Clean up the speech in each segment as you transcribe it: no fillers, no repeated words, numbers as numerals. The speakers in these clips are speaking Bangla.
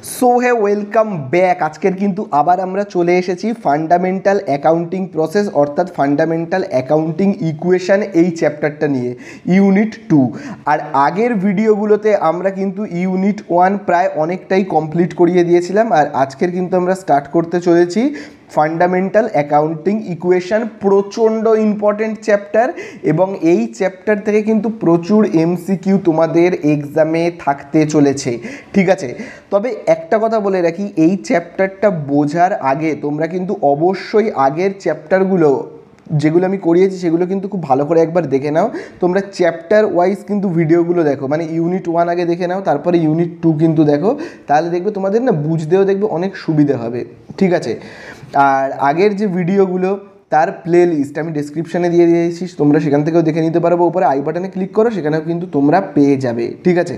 So hey welcome back. আজকের কিন্তু আবার আমরা চলে এসেছি ফান্ডামেন্টাল অ্যাকাউন্টিং প্রসেস অর্থাৎ ফান্ডামেন্টাল অ্যাকাউন্টিং ইকুয়েশন এই চ্যাপ্টারটা নিয়ে ইউনিট 2। আর আগের ভিডিওগুলোতে আমরা কিন্তু ইউনিট 1 প্রায় অনেকটাই কমপ্লিট করিয়ে দিয়েছিলাম, আর আজকের কিন্তু আমরা স্টার্ট করতে চলেছি ফান্ডামেন্টাল অ্যাকাউন্টিং ইকুয়েশন। প্রচণ্ড ইম্পর্টেন্ট চ্যাপ্টার এবং এই চ্যাপ্টার থেকে কিন্তু প্রচুর এমসিকিউ তোমাদের এক্সামে থাকতে চলেছে, ঠিক আছে। তবে একটা কথা বলে রাখি, এই চ্যাপ্টারটা বোঝার আগে তোমরা কিন্তু অবশ্যই আগের চ্যাপ্টারগুলো যেগুলো আমি করিয়েছি সেগুলো কিন্তু খুব ভালো করে একবার দেখে নাও। তোমরা চ্যাপ্টার ওয়াইজ কিন্তু ভিডিওগুলো দেখো, মানে ইউনিট 1 আগে দেখে নাও, তারপরে ইউনিট 2 কিন্তু দেখো, তাহলে দেখবে তোমাদের না বুঝতেও দেখবে অনেক সুবিধে হবে, ঠিক আছে। আর আগের যে ভিডিওগুলো তার প্লে লিস্ট আমি ডিসক্রিপশানে দিয়ে দিয়েছি, তোমরা সেখান থেকেও দেখে নিতে পারবো। উপরে আই বাটনে ক্লিক করো, সেখানেও কিন্তু তোমরা পেয়ে যাবে, ঠিক আছে।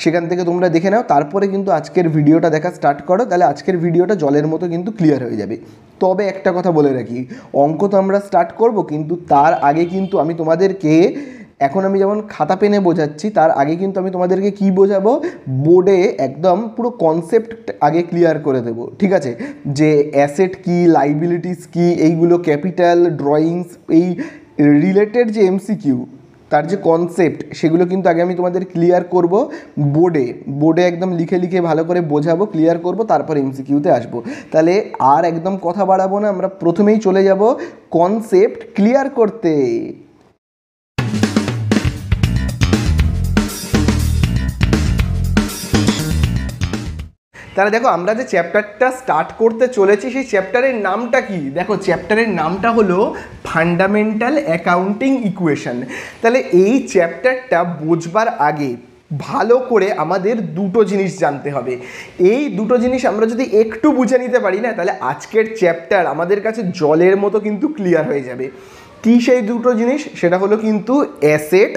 সেখান থেকে তোমরা দেখে নাও, তারপরে কিন্তু আজকের ভিডিওটা দেখা স্টার্ট করো, তাহলে আজকের ভিডিওটা জলের মতো কিন্তু ক্লিয়ার হয়ে যাবে। তবে একটা কথা বলে রাখি, অঙ্ক তো আমরা স্টার্ট করব, কিন্তু তার আগে কিন্তু আমি তোমাদেরকে এখন আমি যেমন খাতা পেনে বোঝাচ্ছি, তার আগে কিন্তু আমি তোমাদেরকে কি বোঝাবো, বোর্ডে একদম পুরো কনসেপ্ট আগে ক্লিয়ার করে দেবো, ঠিক আছে। যে অ্যাসেট কি, লাইবিলিটিস কি, এইগুলো ক্যাপিটাল, ড্রয়িংস, এই রিলেটেড যে এমসিকিউ তার যে কনসেপ্ট সেগুলো কিন্তু আগে আমি তোমাদের ক্লিয়ার করব বোর্ডে একদম লিখে লিখে ভালো করে বোঝাবো, ক্লিয়ার করব, তারপর এমসিকিউতে আসবো। তাহলে আর একদম কথা বাড়াবো না, আমরা প্রথমেই চলে যাব কনসেপ্ট ক্লিয়ার করতে। তাহলে দেখো, আমরা যে চ্যাপ্টারটা স্টার্ট করতে চলেছি সেই চ্যাপ্টারের নামটা কি? দেখো, চ্যাপ্টারের নামটা হলো ফান্ডামেন্টাল অ্যাকাউন্টিং ইকুয়েশন। তাহলে এই চ্যাপ্টারটা বোঝবার আগে ভালো করে আমাদের দুটো জিনিস জানতে হবে। এই দুটো জিনিস আমরা যদি একটু বুঝে নিতে পারি না, তাহলে আজকের চ্যাপ্টার আমাদের কাছে জলের মতো কিন্তু ক্লিয়ার হয়ে যাবে। কী সেই দুটো জিনিস? সেটা হলো কিন্তু অ্যাসেট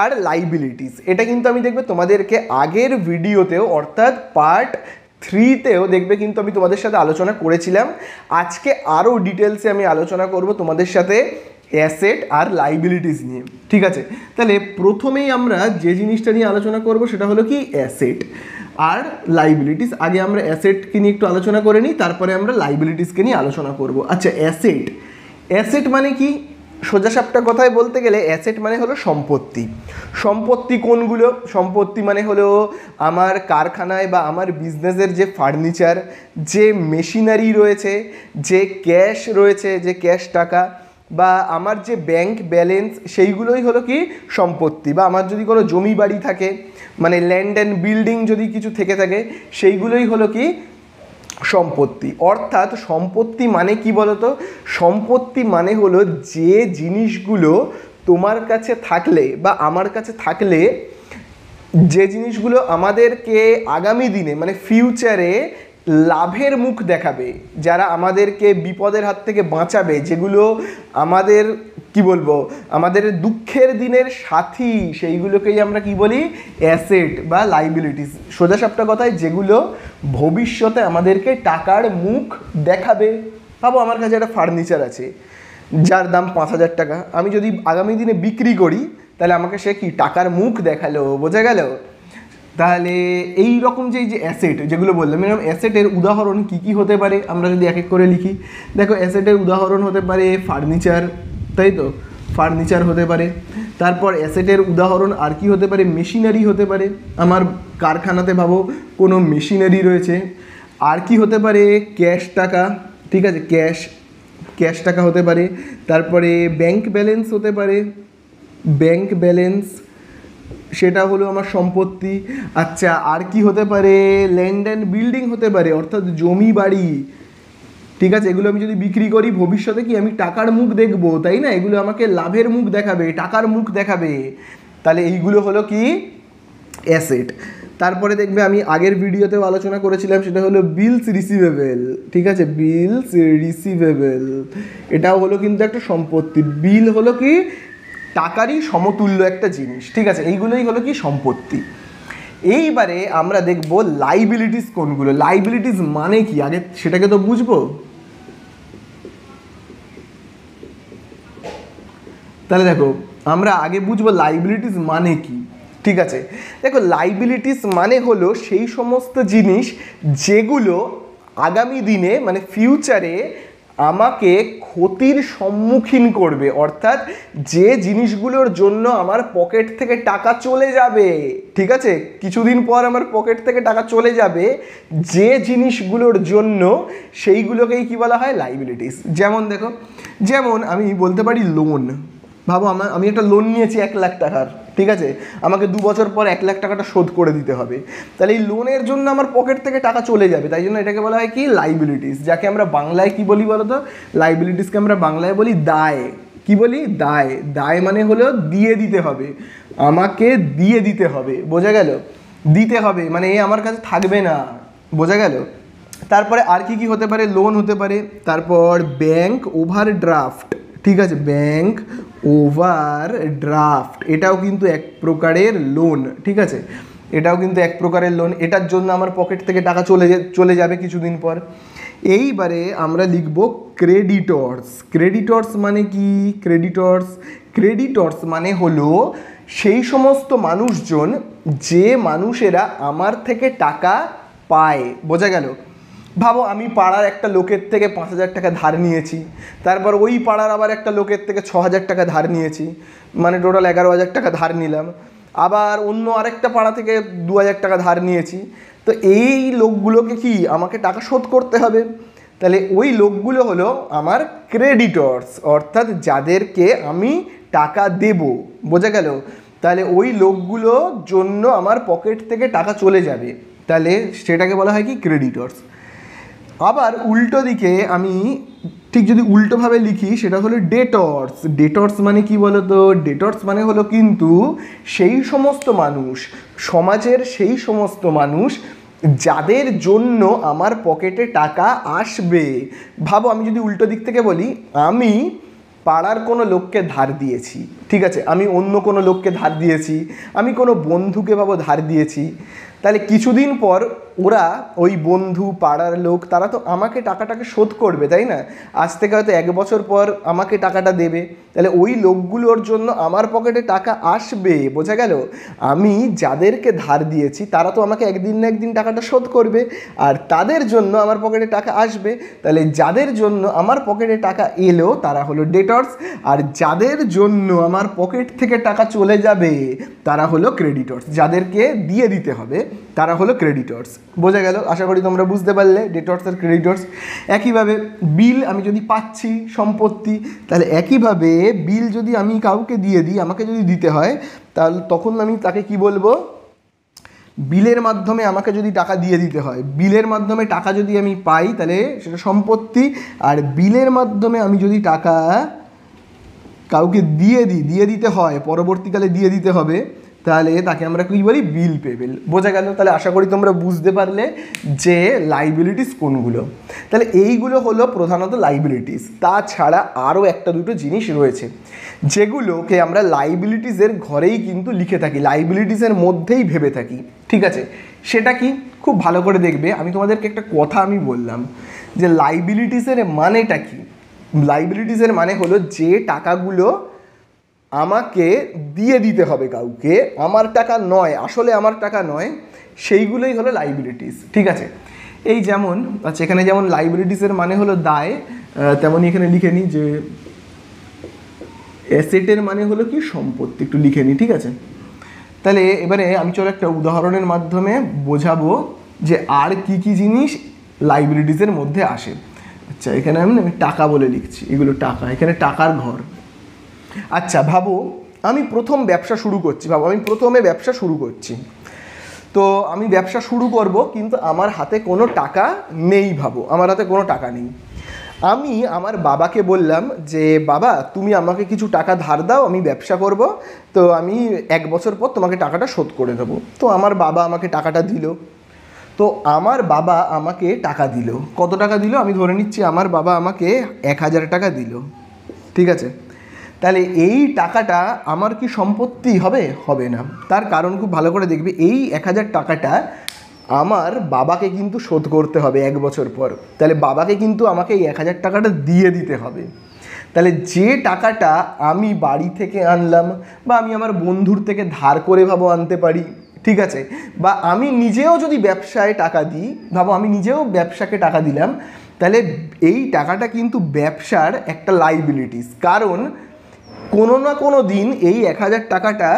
আর লাইবিলিটিস। এটা কিন্তু আমি দেখবে তোমাদেরকে আগের ভিডিওতেও অর্থাৎ পার্ট 3তেও দেখবে কিন্তু আমি তোমাদের সাথে আলোচনা করেছিলাম। আজকে আরও ডিটেলসে আমি আলোচনা করব তোমাদের সাথে অ্যাসেট আর লাইবিলিটিস নিয়ে, ঠিক আছে। তাহলে প্রথমেই আমরা যে জিনিসটা নিয়ে আলোচনা করব সেটা হলো কি অ্যাসেট আর লাইবিলিটিস। আগে আমরা অ্যাসেটকে নিয়ে একটু আলোচনা করে নিই, তারপরে আমরা লাইবিলিটিসকে নিয়ে আলোচনা করব। আচ্ছা, অ্যাসেট মানে কি? সোজাসাপটা কথায় বলতে গেলে অ্যাসেট মানে হলো সম্পত্তি। সম্পত্তি কোনগুলো? সম্পত্তি মানে হলো আমার কারখানায় বা আমার বিজনেসের যে ফার্নিচার, যে মেশিনারি রয়েছে, যে ক্যাশ রয়েছে, যে ক্যাশ টাকা, বা আমার যে ব্যাংক ব্যালেন্স, সেইগুলোই হলো কি সম্পত্তি। বা আমার যদি কোনো জমি বাড়ি থাকে, মানে ল্যান্ড অ্যান্ড বিল্ডিং যদি কিছু থেকে থাকে, সেইগুলোই হলো কি সম্পত্তি। অর্থাৎ সম্পত্তি মানে কি বলতো? সম্পত্তি মানে হলো যে জিনিসগুলো তোমার কাছে থাকলে বা আমার কাছে থাকলে, যে জিনিসগুলো আমাদেরকে আগামী দিনে মানে ফিউচারে লাভের মুখ দেখাবে, যারা আমাদেরকে বিপদের হাত থেকে বাঁচাবে, যেগুলো আমাদের কি বলবো, আমাদের দুঃখের দিনের সাথী, সেইগুলোকেই আমরা কি বলি? অ্যাসেট বা লাইবিলিটিস। সোজাসাপটা কথায় যেগুলো ভবিষ্যতে আমাদেরকে টাকার মুখ দেখাবে। ভাবো, আমার কাছে একটা ফার্নিচার আছে যার দাম 5,000 টাকা, আমি যদি আগামী দিনে বিক্রি করি তাহলে আমাকে সে কি টাকার মুখ দেখালো, বোঝা গেল? তাহলে এই রকম যে অ্যাসেট যেগুলো বললাম, এরকম অ্যাসেটের উদাহরণ কী কী হতে পারে আমরা যদি এক এক করে লিখি। দেখো, অ্যাসেটের উদাহরণ হতে পারে ফার্নিচার, তাই তো, ফার্নিচার হতে পারে। তারপর অ্যাসেটের উদাহরণ আর কি হতে পারে? মেশিনারি হতে পারে, আমার কারখানাতে ভাবো কোনো মেশিনারি রয়েছে। আর কি হতে পারে? ক্যাশ টাকা, ঠিক আছে, ক্যাশ টাকা হতে পারে। তারপরে ব্যাংক ব্যালেন্স হতে পারে, ব্যাংক ব্যালেন্স সেটা হলো আমার সম্পত্তি। আচ্ছা, আর কি হতে পারে? ল্যান্ড অ্যান্ড বিল্ডিং হতে পারে, অর্থাৎ জমি বাড়ি, ঠিক আছে। এগুলো আমি যদি বিক্রি করি ভবিষ্যতে কি আমি টাকার মুখ দেখবো, তাই না? এগুলো আমাকে লাভের মুখ দেখাবে, টাকার মুখ দেখাবে। তাহলে এইগুলো হলো কি অ্যাসেট। তারপরে দেখবে আমি আগের ভিডিওতেও আলোচনা করেছিলাম, সেটা হলো বিলস রিসিভেবল, ঠিক আছে, বিলস রিসিভেবল। এটাও হলো কিন্তু একটা সম্পত্তি। বিল হলো কি টাকারই সমতুল্য একটা জিনিস, ঠিক আছে। এইগুলোই হলো কি সম্পত্তি। এইবারে আমরা দেখব লাইবিলিটিস কোনগুলো। লাইবিলিটিস মানে কি আগে সেটাকে তো বুঝবো। তাহলে দেখো, আমরা আগে বুঝবো লাইবিলিটিস মানে কি। ঠিক আছে, দেখো লাইবিলিটিস মানে হলো সেই সমস্ত জিনিস যেগুলো আগামী দিনে মানে ফিউচারে আমাকে ক্ষতির সম্মুখীন করবে, অর্থাৎ যে জিনিসগুলোর জন্য আমার পকেট থেকে টাকা চলে যাবে, ঠিক আছে, কিছুদিন পর আমার পকেট থেকে টাকা চলে যাবে, যে জিনিসগুলোর জন্য সেইগুলোকেই কি বলা হয়, লাইবিলিটিস। যেমন দেখো, যেমন আমি বলতে পারি লোন, ভাবো আমি একটা লোন নিয়েছি 1 লাখ টাকার, ঠিক আছে, আমাকে 2 বছর পর 1 লাখ টাকাটা শোধ করে দিতে হবে, তাহলে এই লোনের জন্য আমার পকেট থেকে টাকা চলে যাবে, তাই জন্য এটাকে বলা হয় কি, লাইবিলিটিস, যাকে আমরা বাংলায় কি বলি বলো তো, লাইবিলিটিসকে আমরা বাংলায় বলি দায়। কি বলি, দায়। দায় মানে হলো দিয়ে দিতে হবে, আমাকে দিয়ে দিতে হবে, বোঝা গেল, দিতে হবে মানে এ আমার কাছে থাকবে না, বোঝা গেল। তারপরে আর কি কি হতে পারে, লোন হতে পারে, তারপর ব্যাংক ওভারড্রাফট, ঠিক আছে, ব্যাংক ওভারড্রাফট এটাও কিন্তু এক প্রকারের লোন, ঠিক আছে, এটাও কিন্তু এক প্রকারের লোন, এটার জন্য আমার পকেট থেকে টাকা চলে যাবে কিছুদিন পর। এইবারে আমরা লিখব ক্রেডিটর্স। ক্রেডিটর্স মানে কি, ক্রেডিটর্স মানে হলো সেই সমস্ত মানুষজন যে মানুষেরা আমার থেকে টাকা পায়, বোঝা গেল। ভাবো আমি পাড়ার একটা লোকের থেকে 5,000 টাকা ধার নিয়েছি, তারপর ওই পাড়ার আবার একটা লোকের থেকে 6,000 টাকা ধার নিয়েছি, মানে টোটাল 11,000 টাকা ধার নিলাম, আবার অন্য আরেকটা পাড়া থেকে 2,000 টাকা ধার নিয়েছি, তো এই লোকগুলোকে কি আমাকে টাকা শোধ করতে হবে, তাহলে ওই লোকগুলো হলো আমার ক্রেডিটর্স, অর্থাৎ যাদেরকে আমি টাকা দেব, বোঝা গেল, তাহলে ওই লোকগুলোর জন্য আমার পকেট থেকে টাকা চলে যাবে, তাহলে সেটাকে বলা হয় কি, ক্রেডিটর্স। আবার উল্টো দিকে আমি ঠিক যদি উল্টোভাবে লিখি সেটা হলো ডেটর্স। ডেটর্স মানে কি বলো তো, ডেটর্স মানে হলো কিন্তু সেই সমস্ত মানুষ, সমাজের সেই সমস্ত মানুষ যাদের জন্য আমার পকেটে টাকা আসবে। ভাবো আমি যদি উল্টো দিক থেকে বলি, আমি পাড়ার কোনো লোককে ধার দিয়েছি, ঠিক আছে, আমি অন্য কোনো লোককে ধার দিয়েছি, আমি কোনো বন্ধুকে ভাবো ধার দিয়েছি, তাহলে কিছুদিন পর ওরা ওই বন্ধু পাড়ার লোক তারা তো আমাকে টাকাটাকে শোধ করবে, তাই না, আজ থেকে হয়তো 1 বছর পর আমাকে টাকাটা দেবে, তাহলে ওই লোকগুলোর জন্য আমার পকেটে টাকা আসবে, বোঝা গেল। আমি যাদেরকে ধার দিয়েছি তারা তো আমাকে একদিন না একদিন টাকাটা শোধ করবে, আর তাদের জন্য আমার পকেটে টাকা আসবে, তাহলে যাদের জন্য আমার পকেটে টাকা এলো তারা হলো ডেটর্স, আর যাদের জন্য আমার পকেট থেকে টাকা চলে যাবে তারা হলো ক্রেডিটর্স, যাদেরকে দিয়ে দিতে হবে তারা হলো ক্রেডিটর্স, বোঝা গেল। আশা করি তোমরা বুঝতে পারলে ডেটর্স আর ক্রেডিটর্স। একইভাবে বিল আমি যদি পাচ্ছি সম্পত্তি, তাহলে একইভাবে বিল যদি আমি কাউকে দিয়ে দিই, আমাকে যদি দিতে হয়, তাহলে তখন আমি তাকে কি বলবো, বিলের মাধ্যমে আমাকে যদি টাকা দিয়ে দিতে হয়, বিলের মাধ্যমে টাকা যদি আমি পাই তাহলে সেটা সম্পত্তি, আর বিলের মাধ্যমে আমি যদি টাকা কাউকে দিয়ে দিতে হয়, পরবর্তীকালে দিয়ে দিতে হবে, তাহলে তাকে আমরা কী বলি, বিল পেবেল, বোঝা গেল। তাহলে আশা করি তোমরা বুঝতে পারলে যে লাইবিলিটিস কোনগুলো। তাহলে এইগুলো হলো প্রধানত লাইবিলিটিস, তাছাড়া আরও একটা দুটো জিনিস রয়েছে যেগুলোকে আমরা লাইবিলিটিসের ঘরেই কিন্তু লিখে থাকি, লাইবিলিটিসের মধ্যেই ভেবে থাকি, ঠিক আছে। সেটা কি, খুব ভালো করে দেখবে, আমি তোমাদেরকে একটা কথা আমি বললাম যে লাইবিলিটিসের মানেটা কি। লাইবিলিটিসের মানে হলো যে টাকাগুলো আমাকে দিয়ে দিতে হবে কাউকে, আমার টাকা নয়, আসলে আমার টাকা নয়, সেইগুলোই হলো লাইবিলিটিস, ঠিক আছে। এই যেমন আচ্ছা, এখানে যেমন লাইবিলিটিসের মানে হলো দায়, তেমনই এখানে লিখে নিই যে অ্যাসেটের মানে হলো কি, সম্পত্তি, একটু লিখে নিই, ঠিক আছে। তাহলে এবারে আমি চলো একটা উদাহরণের মাধ্যমে বোঝাবো যে আর কি কি জিনিস লাইবিলিটিসের মধ্যে আসে। আচ্ছা, এখানে আমি টাকা বলে লিখছি, এগুলো টাকা, এখানে টাকার ঘর। আচ্ছা ভাবো আমি প্রথম ব্যবসা শুরু করছি, ভাবো আমি প্রথমে ব্যবসা শুরু করছি, তো আমি ব্যবসা শুরু করব কিন্তু আমার হাতে কোনো টাকা নেই, ভাবো আমার হাতে কোনো টাকা নেই। আমি আমার বাবাকে বললাম যে বাবা তুমি আমাকে কিছু টাকা ধার দাও, আমি ব্যবসা করব, তো আমি 1 বছর পর তোমাকে টাকাটা শোধ করে দেবো। তো আমার বাবা আমাকে টাকাটা দিল, তো আমার বাবা আমাকে টাকা দিল, কত টাকা দিল, আমি ধরে নিচ্ছি আমার বাবা আমাকে 1,000 টাকা দিল, ঠিক আছে। তাহলে এই টাকাটা আমার কি সম্পত্তি হবে? হবে না। তার কারণ খুব ভালো করে দেখবে, এই 1,000 টাকাটা আমার বাবাকে কিন্তু শোধ করতে হবে 1 বছর পর, তাহলে বাবাকে কিন্তু আমাকে এই 1,000 টাকাটা দিয়ে দিতে হবে। তাহলে যে টাকাটা আমি বাড়ি থেকে আনলাম বা আমি আমার বন্ধুর থেকে ধার করে ভাবো আনতে পারি, ঠিক আছে, বা আমি নিজেও যদি ব্যবসায় টাকা দিই, ভাবো আমি নিজেও ব্যবসাকে টাকা দিলাম, তাহলে এই টাকাটা কিন্তু ব্যবসার একটা লাইবিলিটিস। কারণ কোনো না কোনো দিন এই 1000 টাকাটা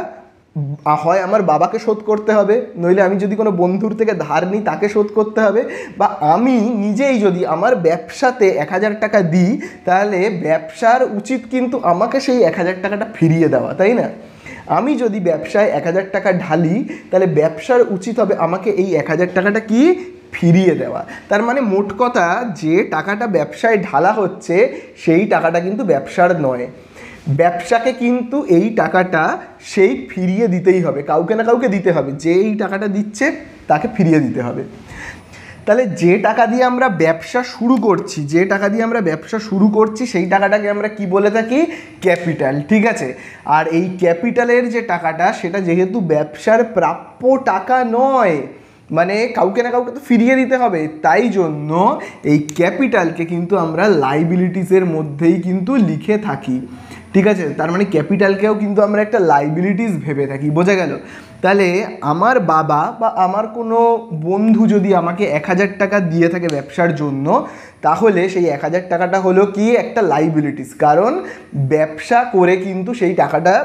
হয় আমার বাবাকে শোধ করতে হবে, নইলে আমি যদি কোনো বন্ধুর থেকে ধার নিই তাকে শোধ করতে হবে, বা আমি নিজেই যদি আমার ব্যবসাতে 1000 টাকা দিই, তাহলে ব্যবসার উচিত কিন্তু আমাকে সেই 1000 টাকাটা ফিরিয়ে দেওয়া, তাই না? আমি যদি ব্যবসায় 1000 টাকা ঢালি, তাহলে ব্যবসার উচিত হবে আমাকে এই 1000 টাকাটা কি ফিরিয়ে দেওয়া। তার মানে মোট কথা, যে টাকাটা ব্যবসায় ঢালা হচ্ছে সেই টাকাটা কিন্তু ব্যবসার নয়, ব্যবসাকে কিন্তু এই টাকাটা সেই ফিরিয়ে দিতেই হবে, কাউকে না কাউকে দিতে হবে, যে এই টাকাটা দিচ্ছে তাকে ফিরিয়ে দিতে হবে। তাহলে যে টাকা দিয়ে আমরা ব্যবসা শুরু করছি, যে টাকা দিয়ে আমরা ব্যবসা শুরু করছি সেই টাকাটাকে আমরা কি বলে থাকি? ক্যাপিটাল, ঠিক আছে। আর এই ক্যাপিটালের যে টাকাটা, সেটা যেহেতু ব্যবসার প্রাপ্য টাকা নয়, মানে কাউকে না কাউকে তো ফিরিয়ে দিতে হবে, তাই জন্য এই ক্যাপিটালকে কিন্তু আমরা লাইবিলিটিসের মধ্যেই কিন্তু লিখে থাকি, ঠিক আছে। তার মানে ক্যাপিটালকেও কিন্তু আমরা একটা লাইবিলিটিস ভেবে থাকি, বোঝা গেল? তাহলে আমার বাবা বা আমার কোনো বন্ধু যদি আমাকে 1000 টাকা দিয়ে থাকে ব্যবসার জন্য, তাহলে সেই 1000 টাকাটা হলো কি একটা লাইবিলিটিস। কারণ ব্যবসা করে কিন্তু সেই টাকাটা,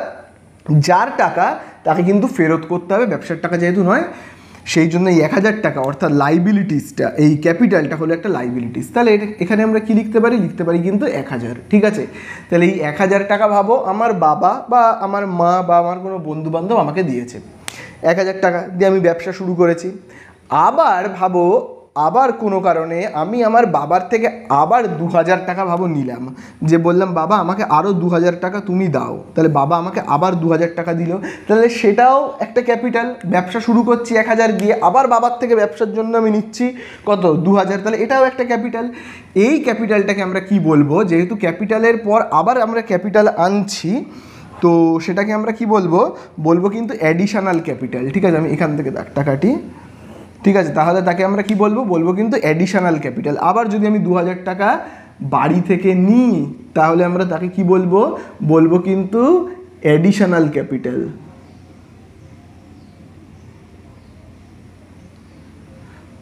যার টাকা তাকে কিন্তু ফেরত করতে হবে, ব্যবসার টাকা যেহেতু নয়, সেই জন্য এই 1000 টাকা অর্থাৎ লাইবিলিটিসটা, এই ক্যাপিটালটা হলো একটা লাইবিলিটিস। তাহলে এখানে আমরা কি লিখতে পারি? লিখতে পারি কিন্তু 1000, ঠিক আছে। তাহলে এই 1000 টাকা ভাবো আমার বাবা বা আমার মা বা আমার কোনো বন্ধুবান্ধব আমাকে দিয়েছে, 1000 টাকা দিয়ে আমি ব্যবসা শুরু করেছি। আবার ভাবো, আবার কোনো কারণে আমি আমার বাবার থেকে আবার 2000 টাকা ভাবো নিলাম, যে বললাম বাবা আমাকে আরও 2000 টাকা তুমি দাও, তাহলে বাবা আমাকে আবার 2000 টাকা দিল, তাহলে সেটাও একটা ক্যাপিটাল। ব্যবসা শুরু করছি 1000 দিয়ে, আবার বাবার থেকে ব্যবসার জন্য আমি নিচ্ছি কত? 2000, তাহলে এটাও একটা ক্যাপিটাল। এই ক্যাপিটালটাকে আমরা কি বলবো? যেহেতু ক্যাপিটালের পর আবার আমরা ক্যাপিটাল আনছি, তো সেটাকে আমরা কি বলবো? বলবো কিন্তু অ্যাডিশনাল ক্যাপিটাল, ঠিক আছে। আমি এখান থেকে দাগটা কাটি, ঠিক আছে। তাহলে তাকে আমরা কি বলবো? বলবো কিন্তু অ্যাডিশনাল ক্যাপিটাল। আবার যদি আমি 2000 টাকা বাড়ি থেকে নিই, তাহলে আমরা তাকে কি বলবো? বলবো কিন্তু অ্যাডিশনাল ক্যাপিটাল।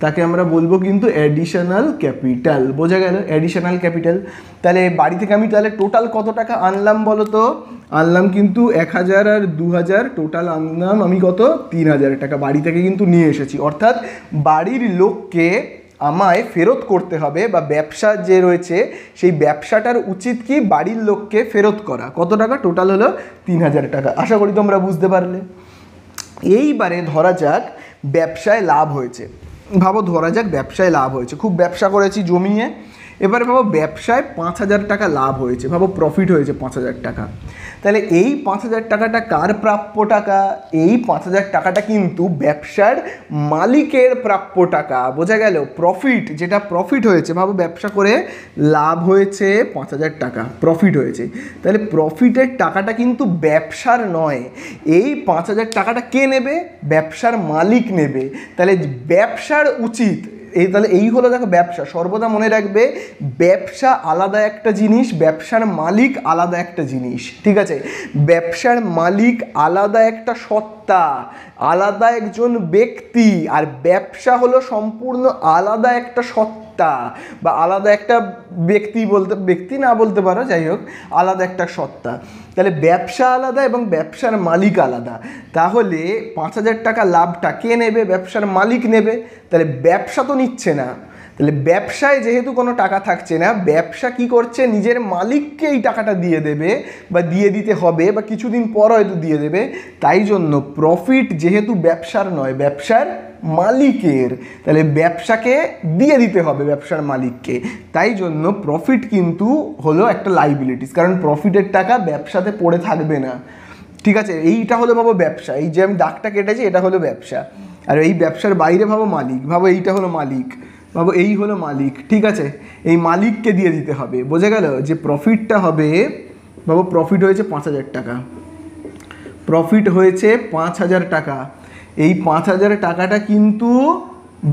তাকে আমরা বলবো কিন্তু অ্যাডিশনাল ক্যাপিটাল, বোঝা গেল? Additional capital. তাহলে বাড়ি থেকে আমি তাহলে টোটাল কত টাকা আনলাম বলো তো? আনলাম কিন্তু 1000 আর 2000, টোটাল আনলাম আমি কত? 3000 টাকা বাড়ি থেকে কিন্তু নিয়ে এসেছি। অর্থাৎ বাড়ির লোককে আমায় ফেরত করতে হবে, বা ব্যবসা যে রয়েছে সেই ব্যবসাটার উচিত কি বাড়ির লোককে ফেরত করা। কত টাকা? টোটাল হলো 3000 টাকা। আশা করি তোমরা বুঝতে পারলে। এইবারে ধরা যাক ব্যবসায় লাভ হয়েছে, ভাবো ধরা যাক ব্যবসায় লাভ হয়েছে, খুব ব্যবসা করেছি জমিয়ে, এবারে ভাবো ব্যবসায় 5000 টাকা লাভ হয়েছে, ভাবো প্রফিট হয়েছে 5000 টাকা। তাহলে এই 5000 টাকাটা কার প্রাপ্য টাকা? এই 5000 টাকাটা কিন্তু ব্যবসার মালিকের প্রাপ্য টাকা, বোঝা গেল? প্রফিট, যেটা প্রফিট হয়েছে, ভাবো ব্যবসা করে লাভ হয়েছে 5000 টাকা, প্রফিট হয়েছে, তাহলে প্রফিটের টাকাটা কিন্তু ব্যবসার নয়। এই 5000 টাকাটা কে নেবে? ব্যবসার মালিক নেবে। তাহলে ব্যবসার উচিত তাহলে এই হলো, দেখো ব্যবসা, সর্বদা মনে রাখবে ব্যবসা আলাদা একটা জিনিস, ব্যবসার মালিক আলাদা একটা জিনিস, ঠিক আছে। ব্যবসার মালিক আলাদা একটা সত্তা, আলাদা একজন ব্যক্তি, আর ব্যবসা হলো সম্পূর্ণ আলাদা একটা সত্তা বা আলাদা একটা ব্যক্তি, ব্যক্তি না বলতে পারো, যাই হোক আলাদা একটা সত্তা। তাহলে ব্যবসা আলাদা এবং ব্যবসার মালিক আলাদা। তাহলে 5000 টাকা লাভটা কে নেবে? ব্যবসার মালিক নেবে। তাহলে ব্যবসা তো নিচ্ছে না, তাহলে ব্যবসায় যেহেতু কোনো টাকা থাকছে না, ব্যবসা কি করছে? নিজের মালিককে এই টাকাটা দিয়ে দেবে বা দিয়ে দিতে হবে, বা কিছুদিন পর হয়তো দিয়ে দেবে। তাই জন্য প্রফিট যেহেতু ব্যবসার নয়, ব্যবসার মালিকের, তাহলে ব্যবসাকে দিয়ে দিতে হবে ব্যবসার মালিককে। তাই জন্য প্রফিট কিন্তু হলো একটা লাইবিলিটিস, কারণ প্রফিটের টাকা ব্যবসাতে পড়ে থাকবে না, ঠিক আছে। এইটা হলো ভাবো ব্যবসা, এই যে আমি দাগটা কেটেছি এটা হলো ব্যবসা। আর এই ব্যবসার বাইরে ভাবো মালিক, ভাবো এইটা হলো মালিক, ভাবো এই হলো মালিক, ঠিক আছে। এই মালিককে দিয়ে দিতে হবে, বোঝা গেল? যে প্রফিটটা হবে, ভাবো প্রফিট হয়েছে 5000 টাকা, প্রফিট হয়েছে 5000 টাকা। এই 5000 টাকাটা কিন্তু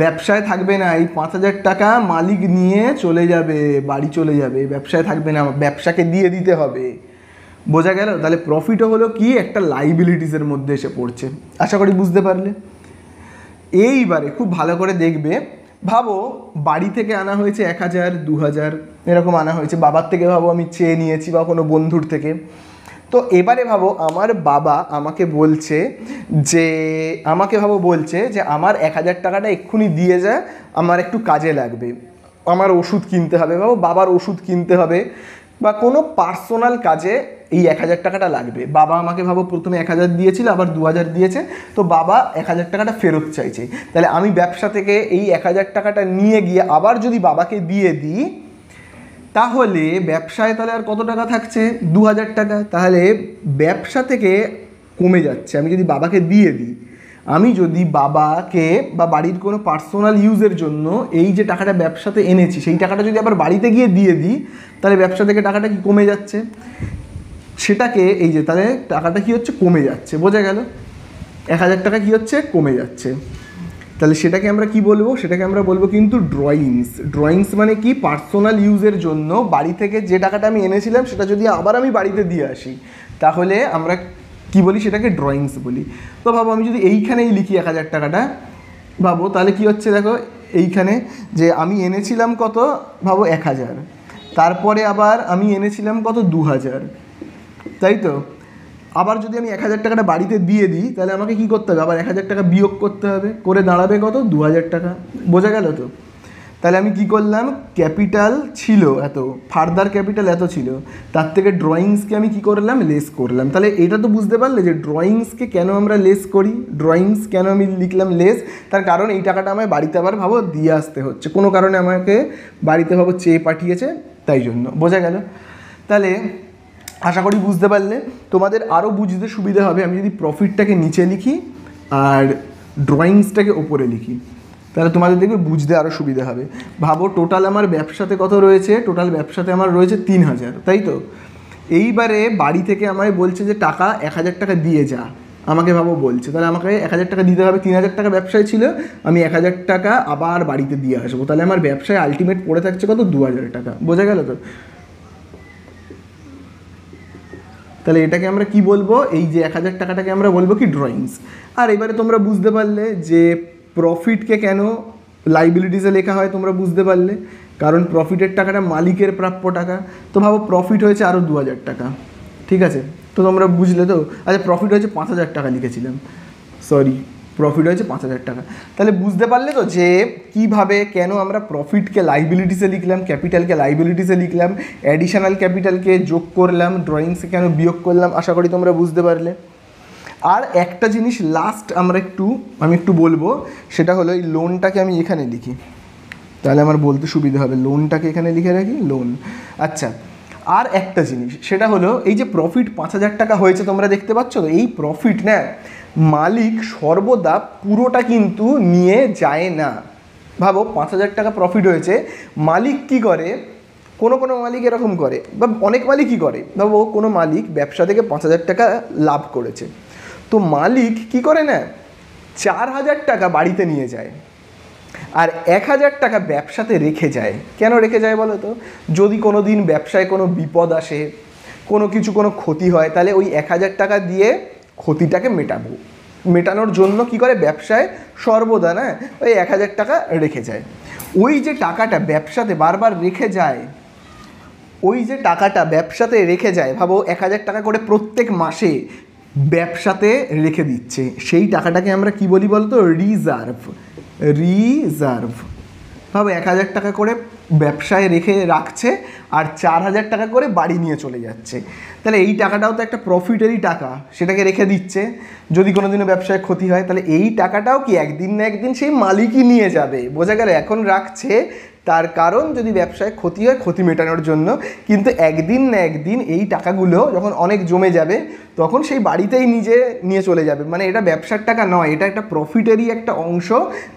ব্যবসায় থাকবে না, এই 5,000 টাকা মালিক নিয়ে চলে যাবে, বাড়ি চলে যাবে, ব্যবসায় থাকবে না, ব্যবসাকে দিয়ে দিতে হবে। বোঝা গেল? তাহলে প্রফিটও হলো কি একটা লাইবিলিটিসের মধ্যে এসে পড়ছে। আশা করি বুঝতে পারলে। এইবারে খুব ভালো করে দেখবে, ভাবো বাড়ি থেকে আনা হয়েছে 1,000, 2,000 এরকম আনা হয়েছে, বাবার থেকে ভাবো আমি চেয়ে নিয়েছি বা কোনো বন্ধুর থেকে। তো এবারে ভাবো আমার বাবা আমাকে বলছে যে আমার 1,000 টাকাটা এক্ষুনি দিয়ে যা, আমার একটু কাজে লাগবে, আমার ওষুধ কিনতে হবে, ভাবো বাবার ওষুধ কিনতে হবে বা কোনো পার্সোনাল কাজে এই 1,000 টাকাটা লাগবে। বাবা আমাকে ভাবো প্রথমে 1,000 দিয়েছিল, আবার 2,000 দিয়েছে, তো বাবা 1,000 টাকাটা ফেরত চাইছে। তাহলে আমি ব্যবসা থেকে এই 1,000 টাকাটা নিয়ে গিয়ে আবার যদি বাবাকে দিয়ে দিই, তাহলে ব্যবসায় তাহলে আর কত টাকা থাকছে? 2,000 টাকা। তাহলে ব্যবসা থেকে কমে যাচ্ছে। আমি যদি বাবাকে দিয়ে দিই, আমি যদি বাবাকে বা বাড়ির কোনো পার্সোনাল ইউজের জন্য এই যে টাকাটা ব্যবসাতে এনেছি, সেই টাকাটা যদি আবার বাড়িতে গিয়ে দিয়ে দিই, তাহলে ব্যবসা থেকে টাকাটা কি কমে যাচ্ছে? সেটাকে এই যে তাহলে টাকাটা কি হচ্ছে? কমে যাচ্ছে। বোঝা গেল? 1,000 টাকা কি হচ্ছে? কমে যাচ্ছে। তাহলে সেটাকে আমরা কি বলবো? সেটাকে আমরা বলবো কিন্তু ড্রয়িংস মানে কি? পার্সোনাল ইউজের জন্য বাড়ি থেকে যে টাকাটা আমি এনেছিলাম সেটা যদি আবার আমি বাড়িতে দিয়ে আসি, তাহলে আমরা কি বলি? সেটাকে ড্রয়িংস বলি। তো ভাবো আমি যদি এইখানেই লিখি 1,000 টাকাটা, ভাবো তাহলে কি হচ্ছে? দেখো এইখানে যে আমি এনেছিলাম কত, ভাবো 1,000, তারপরে আবার আমি এনেছিলাম কত, 2,000, তাই তো? আবার যদি আমি 1,000 টাকাটা বাড়িতে দিয়ে দিই, তাহলে আমাকে কী করতে হবে? আবার 1,000 টাকা বিয়োগ করতে হবে, করে দাঁড়াবে কত? 2,000 টাকা। বোঝা গেল তো? তাহলে আমি কি করলাম? ক্যাপিটাল ছিল এত, ফার্দার ক্যাপিটাল এত ছিল, তার থেকে ড্রয়িংসকে আমি কি করলাম? লেস করলাম। তাহলে এটা তো বুঝতে পারলে যে ড্রয়িংসকে কেন আমরা লেস করি, ড্রয়িংস কেন আমি লিখলাম লেস। তার কারণ এই টাকাটা আমায় বাড়িতে আবার ভাবো দিয়ে আসতে হচ্ছে, কোনো কারণে আমাকে বাড়িতে ভাবো চেয়ে পাঠিয়েছে, তাই জন্য। বোঝা গেল? তাহলে আশা করি বুঝতে পারলে। তোমাদের আরও বুঝতে সুবিধা হবে আমি যদি প্রফিটটাকে নিচে লিখি আর ড্রয়িংসটাকে ওপরে লিখি, তাহলে তোমাদের দেখবে বুঝতে আরও সুবিধা হবে। ভাবো টোটাল আমার ব্যবসাতে কত রয়েছে? টোটাল ব্যবসাতে আমার রয়েছে 3,000, তাই তো? এইবারে বাড়ি থেকে আমায় বলছে যে টাকা 1,000 টাকা দিয়ে যা, আমাকে ভাবো বলছে, তাহলে আমাকে 1,000 টাকা দিতে হবে। 3,000 টাকা ব্যবসায় ছিল, আমি 1,000 টাকা আবার বাড়িতে দিয়ে আসবো, তাহলে আমার ব্যবসায় আলটিমেট পড়ে থাকছে কত? 2,000 টাকা। বোঝা গেল তো? তাহলে এটাকে আমরা কি বলবো? এই যে 1,000 টাকাটাকে আমরা বলবো কি? ড্রয়িংস। আর এবারে তোমরা বুঝতে পারলে যে প্রফিটকে কেন লাইবিলিটিসে লেখা হয়, তোমরা বুঝতে পারলে, কারণ প্রফিটের টাকাটা মালিকের প্রাপ্য টাকা। তো ভাবো প্রফিট হয়েছে আরও 2,000 টাকা, ঠিক আছে? তো তোমরা বুঝলে তো? আচ্ছা প্রফিট হয়েছে 5,000 টাকা লিখেছিলাম, সরি, প্রফিট হয়েছে 5,000 টাকা। তাহলে বুঝতে পারলে তো যে কীভাবে কেন আমরা প্রফিটকে লাইবিলিটিসে লিখলাম, ক্যাপিটালকে লাইবিলিটিসে লিখলাম, অ্যাডিশনাল ক্যাপিটালকে যোগ করলাম, ড্রয়িংসে কেন বিয়োগ করলাম। আশা করি তোমরা বুঝতে পারলে। আর একটা জিনিস লাস্ট আমি একটু বলবো, সেটা হলো এই লোনটাকে আমি এখানে লিখি, তাহলে আমার বলতে সুবিধা হবে। লোনটাকে এখানে লিখে রাখি, লোন। আচ্ছা, আর একটা জিনিস, সেটা হলো এই যে প্রফিট 5,000 টাকা হয়েছে, তোমরা দেখতে পাচ্ছ তো? এই প্রফিট না মালিক সর্বদা পুরোটা কিন্তু নিয়ে যায় না। ভাবো 5,000 টাকা প্রফিট হয়েছে, মালিক কি করে? কোনো মালিক এরকম করে, বা অনেক মালিকই করে। ভাবো কোনো মালিক ব্যবসা থেকে 5,000 টাকা লাভ করেছে, তো মালিক কি করে না, 4,000 টাকা বাড়িতে নিয়ে যায় আর 1,000 টাকা ব্যবসাতে রেখে যায়। কেন রেখে যায় বলো তো? যদি কোনো দিন ব্যবসায় কোনো বিপদ আসে, কোনো ক্ষতি হয়, তাহলে ওই 1,000 টাকা দিয়ে ক্ষতিটাকে মেটানোর জন্য কি করে? ব্যবসায় সর্বদা না ওই 1,000 টাকা রেখে যায়। ওই যে টাকাটা ব্যবসাতে বারবার রেখে যায়, ভাবো 1,000 টাকা করে প্রত্যেক মাসে ব্যবসাতে রেখে দিচ্ছে, সেই টাকাটাকে আমরা কি বলি বলতো? রিজার্ভ। ভাবো 1,000 টাকা করে ব্যবসায় রাখছে আর 4,000 টাকা করে বাড়ি নিয়ে চলে যাচ্ছে, তাহলে এই টাকাটাও তো একটা প্রফিটেরই টাকা, সেটাকে রেখে দিচ্ছে। যদি কোনো দিনও ব্যবসায় ক্ষতি হয়, তাহলে এই টাকাটাও কি একদিন না একদিন সেই মালিকই নিয়ে যাবে। বোঝা গেল? এখন রাখছে তার কারণ যদি ব্যবসায় ক্ষতি হয় ক্ষতি মেটানোর জন্য, কিন্তু একদিন না একদিন এই টাকাগুলো যখন অনেক জমে যাবে তখন সেই বাড়িতেই নিয়ে চলে যাবে। মানে এটা ব্যবসার টাকা নয়, এটা একটা প্রফিটেরই একটা অংশ,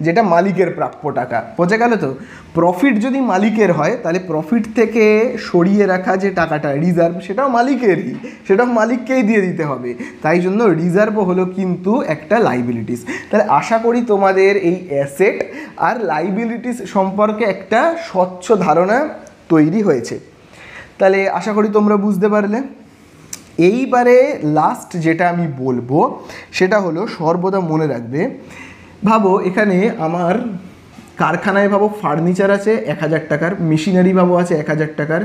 যেটা মালিকের প্রাপ্য টাকা। বোঝা গেল তো? প্রফিট যদি মালিকের হয় তাহলে প্রফিট থেকে সরিয়ে রাখা যে টাকাটা রিজার্ভ, সেটাও মালিকেরই, সেটাও মালিককেই দিয়ে দিতে হবে। তাই জন্য রিজার্ভও হলো কিন্তু একটা লাইবিলিটিস। তাহলে আশা করি তোমাদের এই অ্যাসেট আর লাইবিলিটিস সম্পর্কে একটা স্বচ্ছ ধারণা তৈরি হয়েছে। তাহলে আশা করি তোমরা বুঝতে পারলে। এইবারে লাস্ট যেটা আমি বলবো সেটা হলো, সর্বদা মনে রাখবে, ভাবো এখানে আমার কারখানায় ভাবো ফার্নিচার আছে 1000 টাকার, মেশিনারি ভাবো আছে 1000 টাকার,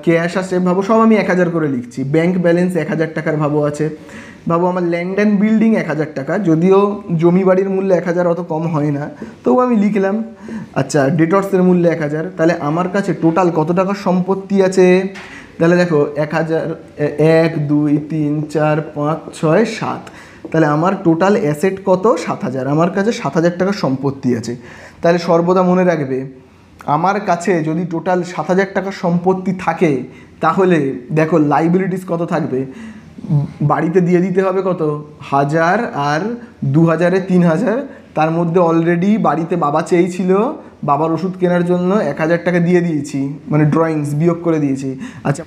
ক্যাশ আছে ভাবো, সব আমি 1000 করে লিখছি, ব্যাংক ব্যালেন্স 1000 টাকার ভাবো আছে, ভাবো আমার ল্যান্ড অ্যান্ড বিল্ডিং 1000 টাকা, যদিও জমি বাড়ির মূল্য 1000 অত কম হয় না, তবু আমি লিখলাম। আচ্ছা, ডেটর্সের মূল্য 1000, তাহলে আমার কাছে টোটাল কত টাকার সম্পত্তি আছে? তাহলে দেখো 1000, 1 2 3 4 5 6 7, তাহলে আমার টোটাল অ্যাসেট কত? 7000। আমার কাছে 7000 টাকার সম্পত্তি আছে। তাহলে সর্বদা মনে রাখবে, আমার কাছে যদি টোটাল 7000 টাকার সম্পত্তি থাকে, তাহলে দেখো লাইবিলিটিস কত থাকবে? বাড়িতে দিয়ে দিতে হবে কত? 1000, আর 2000-এ 3000, তার মধ্যে অলরেডি বাড়িতে বাবা চেয়েছিল, বাবার ওষুধ কেনার জন্য 1000 টাকা দিয়ে দিয়েছি, মানে ড্রয়িংস বিয়োগ করে দিয়েছি। আচ্ছা,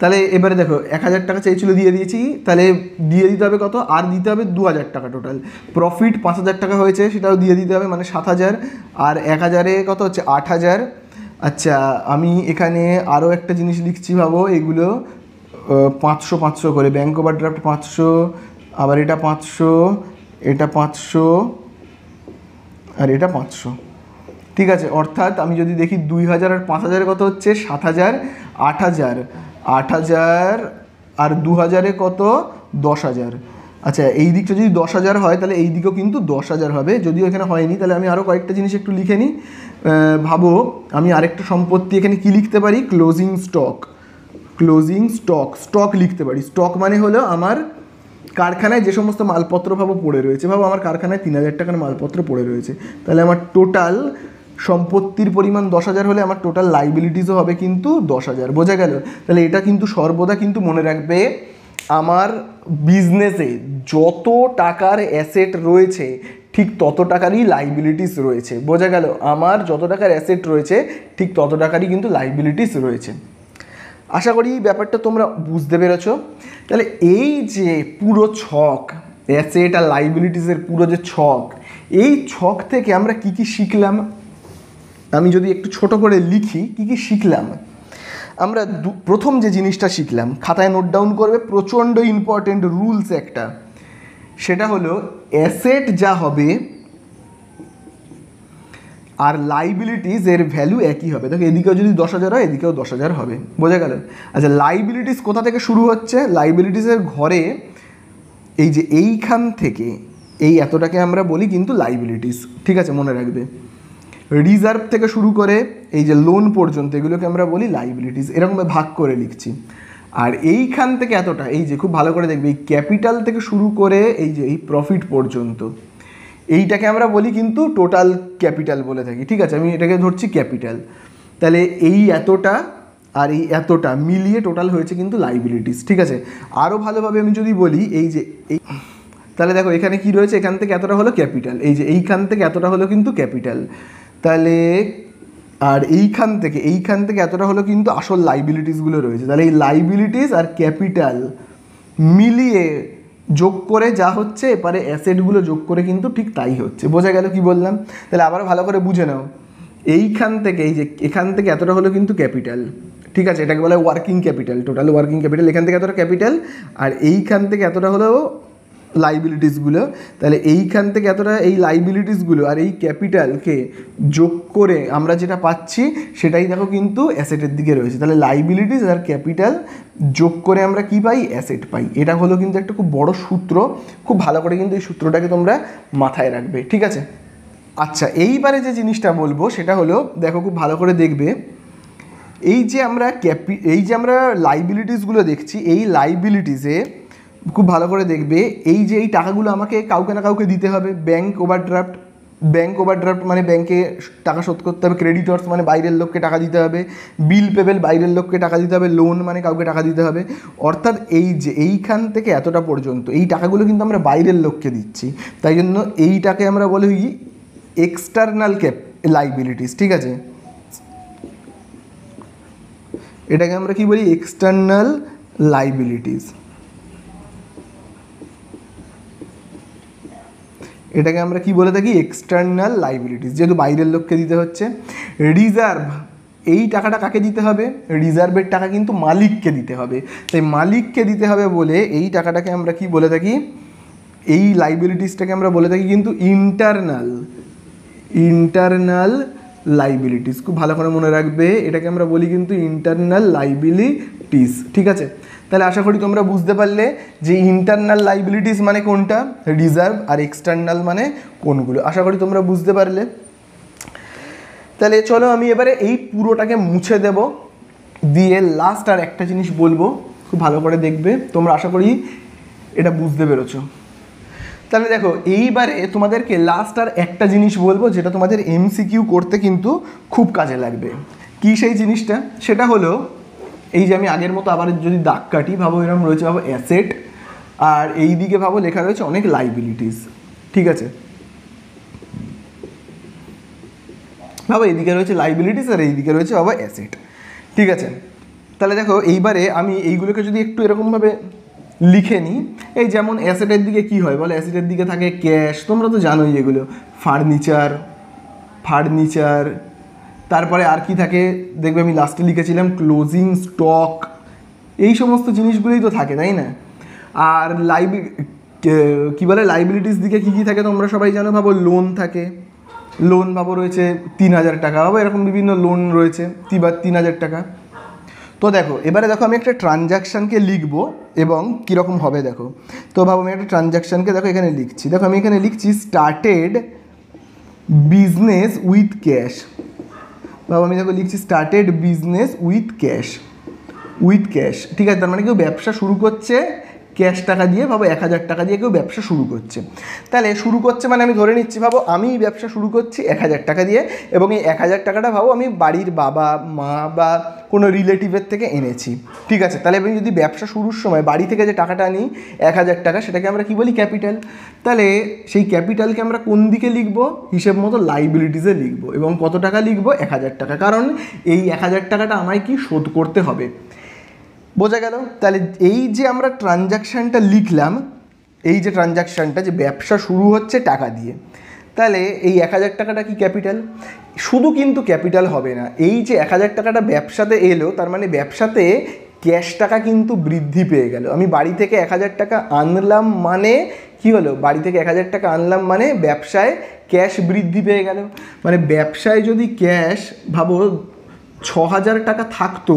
তাহলে এবারে দেখো 1000 টাকা চেয়েছিল, দিয়ে দিয়েছি, তাহলে দিয়ে দিতে হবে কত? আর দিতে হবে 2000 টাকা টোটাল। প্রফিট 5000 টাকা হয়েছে, সেটাও দিয়ে দিতে হবে, মানে 7000, আর 1000-এ কত হচ্ছে? 8000। আচ্ছা, আমি এখানে আরও একটা জিনিস লিখছি, ভাবো এগুলো 500 500 করে, ব্যাঙ্ক ওভারড্রাফট 500, আবার এটা 500, এটা 500, আর এটা 500। ঠিক আছে, অর্থাৎ আমি যদি দেখি 2000 আর 5000 কত হচ্ছে? 7000, 8000, 8000 আর 2000-এ কত? 10000। আচ্ছা, এই দিকটা যদি 10000 হয় তাহলে এই দিকেও কিন্তু 10000 হবে, যদিও এখানে হয়নি। তাহলে আমি আরও কয়েকটা জিনিস একটু লিখে নিই। ভাবো আমি আরেকটা সম্পত্তি এখানে কি লিখতে পারি? Closing stock. ক্লোজিং স্টক লিখতে পারি। স্টক মানে হলো আমার কারখানায় যে সমস্ত মালপত্র ভাবো পড়ে রয়েছে, ভাবো আমার কারখানায় 3000 টাকার মালপত্র পড়ে রয়েছে, তাহলে আমার টোটাল সম্পত্তির পরিমাণ 10000 হলে আমার টোটাল লাইবিলিটিসও হবে কিন্তু 10000। বোঝা গেল? তাহলে এটা কিন্তু সর্বদা কিন্তু মনে রাখবে, আমার বিজনেসে যত টাকার অ্যাসেট রয়েছে ঠিক তত টাকারই লাইবিলিটিস রয়েছে। বোঝা গেল? আমার যত টাকার অ্যাসেট রয়েছে ঠিক তত টাকারই কিন্তু লাইবিলিটিস রয়েছে। আশা করি ব্যাপারটা তোমরা বুঝতে পেরেছো। তাহলে এই যে পুরো ছক, অ্যাসেট আর লাইবিলিটিসের পুরো যে ছক, এই ছক থেকে আমরা কি কি শিখলাম? আমি যদি একটু ছোট করে লিখি কি কি শিখলাম। আমরা প্রথম যে জিনিসটা শিখলাম, খাতায় নোট ডাউন করবে, প্রচণ্ড ইম্পর্টেন্ট রুলস একটা, সেটা হলো অ্যাসেট যা হবে আর লাইবিলিটিস এর ভ্যালু একই হবে। দেখো এদিকেও যদি 10000 হয় এদিকেও 10000 হবে। বোঝা গেল? আচ্ছা, লাইবিলিটিস কোথা থেকে শুরু হচ্ছে? লাইবিলিটিসের ঘরে এই যে এইখান থেকে এই এতটাকে আমরা বলি কিন্তু লাইবিলিটিস। ঠিক আছে, মনে রাখবে। রিজার্ভ থেকে শুরু করে এই যে লোন পর্যন্ত এগুলোকে আমরা বলি লাইবিলিটিস, এরকমভাবে ভাগ করে লিখছি। আর এইখান থেকে এতটা, এই যে খুব ভালো করে দেখবে, এই ক্যাপিটাল থেকে শুরু করে এই যে এই প্রফিট পর্যন্ত, এইটাকে আমরা বলি কিন্তু টোটাল ক্যাপিটাল বলে থাকি। ঠিক আছে, আমি এটাকে ধরছি ক্যাপিটাল। তাহলে এই এতটা আর এই এতটা মিলিয়ে টোটাল হয়েছে কিন্তু লাইবিলিটিস। ঠিক আছে, আরও ভালোভাবে আমি যদি বলি, এই যে এই, তাহলে দেখো এখানে কি রয়েছে, এখান থেকে এতটা হলো ক্যাপিটাল, এই যে এইখান থেকে এতটা হলো কিন্তু ক্যাপিটাল, তাহলে আর এইখান থেকে এতটা হলো কিন্তু আসল লাইবিলিটিসগুলো রয়েছে। তাহলে এই লাইবিলিটিস আর ক্যাপিটাল মিলিয়ে যোগ করে যা হচ্ছে, এবারে অ্যাসেটগুলো যোগ করে কিন্তু ঠিক তাই হচ্ছে। বোঝা গেল কি বললাম? তাহলে আবার ভালো করে বুঝে নাও, এইখান থেকে এই যে এখান থেকে এতটা হলো কিন্তু ক্যাপিটাল। ঠিক আছে, এটাকে বলা হয় working capital, total working capital. এখান থেকে এতটা ক্যাপিটাল, আর এইখান থেকে এতটা হলো লাইবিলিটিসগুলো। তাহলে এইখান থেকে এতটা এই লাইবিলিটিসগুলো আর এই ক্যাপিটালকে যোগ করে আমরা যেটা পাচ্ছি সেটাই দেখো কিন্তু অ্যাসেটের দিকে রয়েছে। তাহলে লাইবিলিটিস আর ক্যাপিটাল যোগ করে আমরা কি পাই? অ্যাসেট পাই। এটা হলো কিন্তু একটা খুব বড় সূত্র, খুব ভালো করে কিন্তু এই সূত্রটাকে তোমরা মাথায় রাখবে। ঠিক আছে, আচ্ছা এইবারে যে জিনিসটা বলবো সেটা হলো, দেখো খুব ভালো করে দেখবে, এই যে আমরা লাইবিলিটিসগুলো দেখছি, এই লাইবিলিটিসে খুব ভালো করে দেখবে, এই যে এই টাকাগুলো আমাকে কাউকে না কাউকে দিতে হবে, ব্যাংক ওভারড্রাফট ব্যাঙ্ক ওভারড্রাফট মানে ব্যাংকে টাকা শোধ করতে হবে, ক্রেডিটর্স মানে বাইরের লোককে টাকা দিতে হবে, বিল পেবেল বাইরের লোককে টাকা দিতে হবে, লোন মানে কাউকে টাকা দিতে হবে। অর্থাৎ এই যে এইখান থেকে এতটা পর্যন্ত এই টাকাগুলো কিন্তু আমরা বাইরের লোককে দিচ্ছি, তাই জন্য এইটাকে আমরা বলি এক্সটার্নাল লাইবিলিটিস। ঠিক আছে, এটাকে আমরা কি বলি? External liabilities. এটাকে আমরা কি বলে থাকি? এক্সটার্নাল লাইবিলিটিস, যেহেতু বাইরের লোককে দিতে হচ্ছে। রিজার্ভ, এই টাকাটা কাকে দিতে হবে? রিজার্ভের টাকা কিন্তু মালিককে দিতে হবে, তাই মালিককে দিতে হবে বলে এই টাকাটাকে আমরা কি বলে থাকি? এই লাইবিলিটিসটাকে আমরা বলে থাকি কিন্তু ইন্টারনাল লাইবিলিটিস। খুব ভালো করে মনে রাখবে, এটাকে আমরা বলি কিন্তু ইন্টারনাল লাইবিলিটিস। ঠিক আছে, তাহলে আশা করি তোমরা বুঝতে পারলে যে ইন্টারনাল লাইবিলিটিস মানে কোনটা, রিজার্ভ, আর এক্সটার্নাল মানে কোনগুলো। আশা করি তোমরা বুঝতে পারলে। তাহলে চলো আমি এবারে এই পুরোটাকে মুছে দেব, দিয়ে লাস্ট আর একটা জিনিস বলবো, খুব ভালো করে দেখবে তোমরা, আশা করি এটা বুঝতে পেরেছো। তাহলে দেখো এইবারে তোমাদেরকে লাস্ট আর একটা জিনিস বলবো, যেটা তোমাদের এমসিকিউ করতে কিন্তু খুব কাজে লাগবে। কি সেই জিনিসটা? সেটা হলো এই যে আমি আগের মতো আবার যদি দাগ কাটি, ভাবো এরকম রয়েছে, ভাবো অ্যাসেট, আর এই দিকে ভাবো লেখা রয়েছে অনেক লাইবিলিটিস। ঠিক আছে, ভাবো এইদিকে রয়েছে লাইবিলিটিস আর এইদিকে রয়েছে ভাবো অ্যাসেট। ঠিক আছে, তাহলে দেখো এইবারে আমি এইগুলোকে যদি একটু এরকমভাবে লিখে নিই, এই যেমন অ্যাসেটের দিকে কি হয় বলো? অ্যাসেটের দিকে থাকে ক্যাশ, তোমরা তো জানোই এগুলো, ফার্নিচার, তারপরে আর কি থাকে দেখবে, আমি লাস্টে লিখেছিলাম ক্লোজিং স্টক, এই সমস্ত জিনিসগুলোই তো থাকে, তাই না? আর কি বলে লাইবিলিটিস দিকে কী কী থাকে তোমরা সবাই জানো, ভাবো লোন থাকে, লোন ভাবো রয়েছে 3,000 টাকা, ভাবো এরকম বিভিন্ন লোন রয়েছে 3,000 টাকা। তো দেখো এবারে দেখো আমি একটা ট্রানজ্যাকশানকে লিখবো এবং কীরকম হবে দেখো। তো ভাবো আমি একটা ট্রানজ্যাকশানকে দেখো এখানে লিখছি, দেখো আমি এখানে লিখছি স্টার্টেড বিজনেস উইথ ক্যাশ। ভাবো আমি দেখো লিখছি স্টার্টেড বিজনেস উইথ ক্যাশ। ঠিক আছে, তার মানে কেউ ব্যবসা শুরু করছে ক্যাশ টাকা দিয়ে, ভাবো 1,000 টাকা দিয়ে কেউ ব্যবসা শুরু করছে। তাহলে শুরু করছে মানে আমি ধরে নিচ্ছি, ভাবো আমি ব্যবসা শুরু করছি 1,000 টাকা দিয়ে, এবং এই 1,000 টাকাটা ভাবো আমি বাড়ির বাবা মা বা কোনো রিলেটিভের থেকে এনেছি। ঠিক আছে, তাহলে আমি যদি ব্যবসা শুরুর সময় বাড়ি থেকে যে টাকাটা আনি 1,000 টাকা, সেটাকে আমরা কি বলি? ক্যাপিটাল। তাহলে সেই ক্যাপিটালকে আমরা কোন দিকে লিখবো? হিসেব মতো লাইবিলিটিসে লিখবো, এবং কত টাকা লিখবো? 1,000 টাকা, কারণ এই 1,000 টাকাটা আমায় কি শোধ করতে হবে। বোঝা গেল? তাহলে এই যে আমরা ট্রানজ্যাকশানটা লিখলাম, এই যে ট্রানজ্যাকশানটা যে ব্যবসা শুরু হচ্ছে টাকা দিয়ে, তাহলে এই 1,000 টাকাটা কি ক্যাপিটাল? শুধু কিন্তু ক্যাপিটাল হবে না, এই যে 1,000 টাকাটা ব্যবসাতে এলো, তার মানে ব্যবসাতে ক্যাশ টাকা কিন্তু বৃদ্ধি পেয়ে গেল। আমি বাড়ি থেকে 1,000 টাকা আনলাম মানে কি হলো? বাড়ি থেকে 1,000 টাকা আনলাম মানে ব্যবসায় ক্যাশ বৃদ্ধি পেয়ে গেল। মানে ব্যবসায় যদি ক্যাশ ভাবো 6,000 টাকা থাকতো,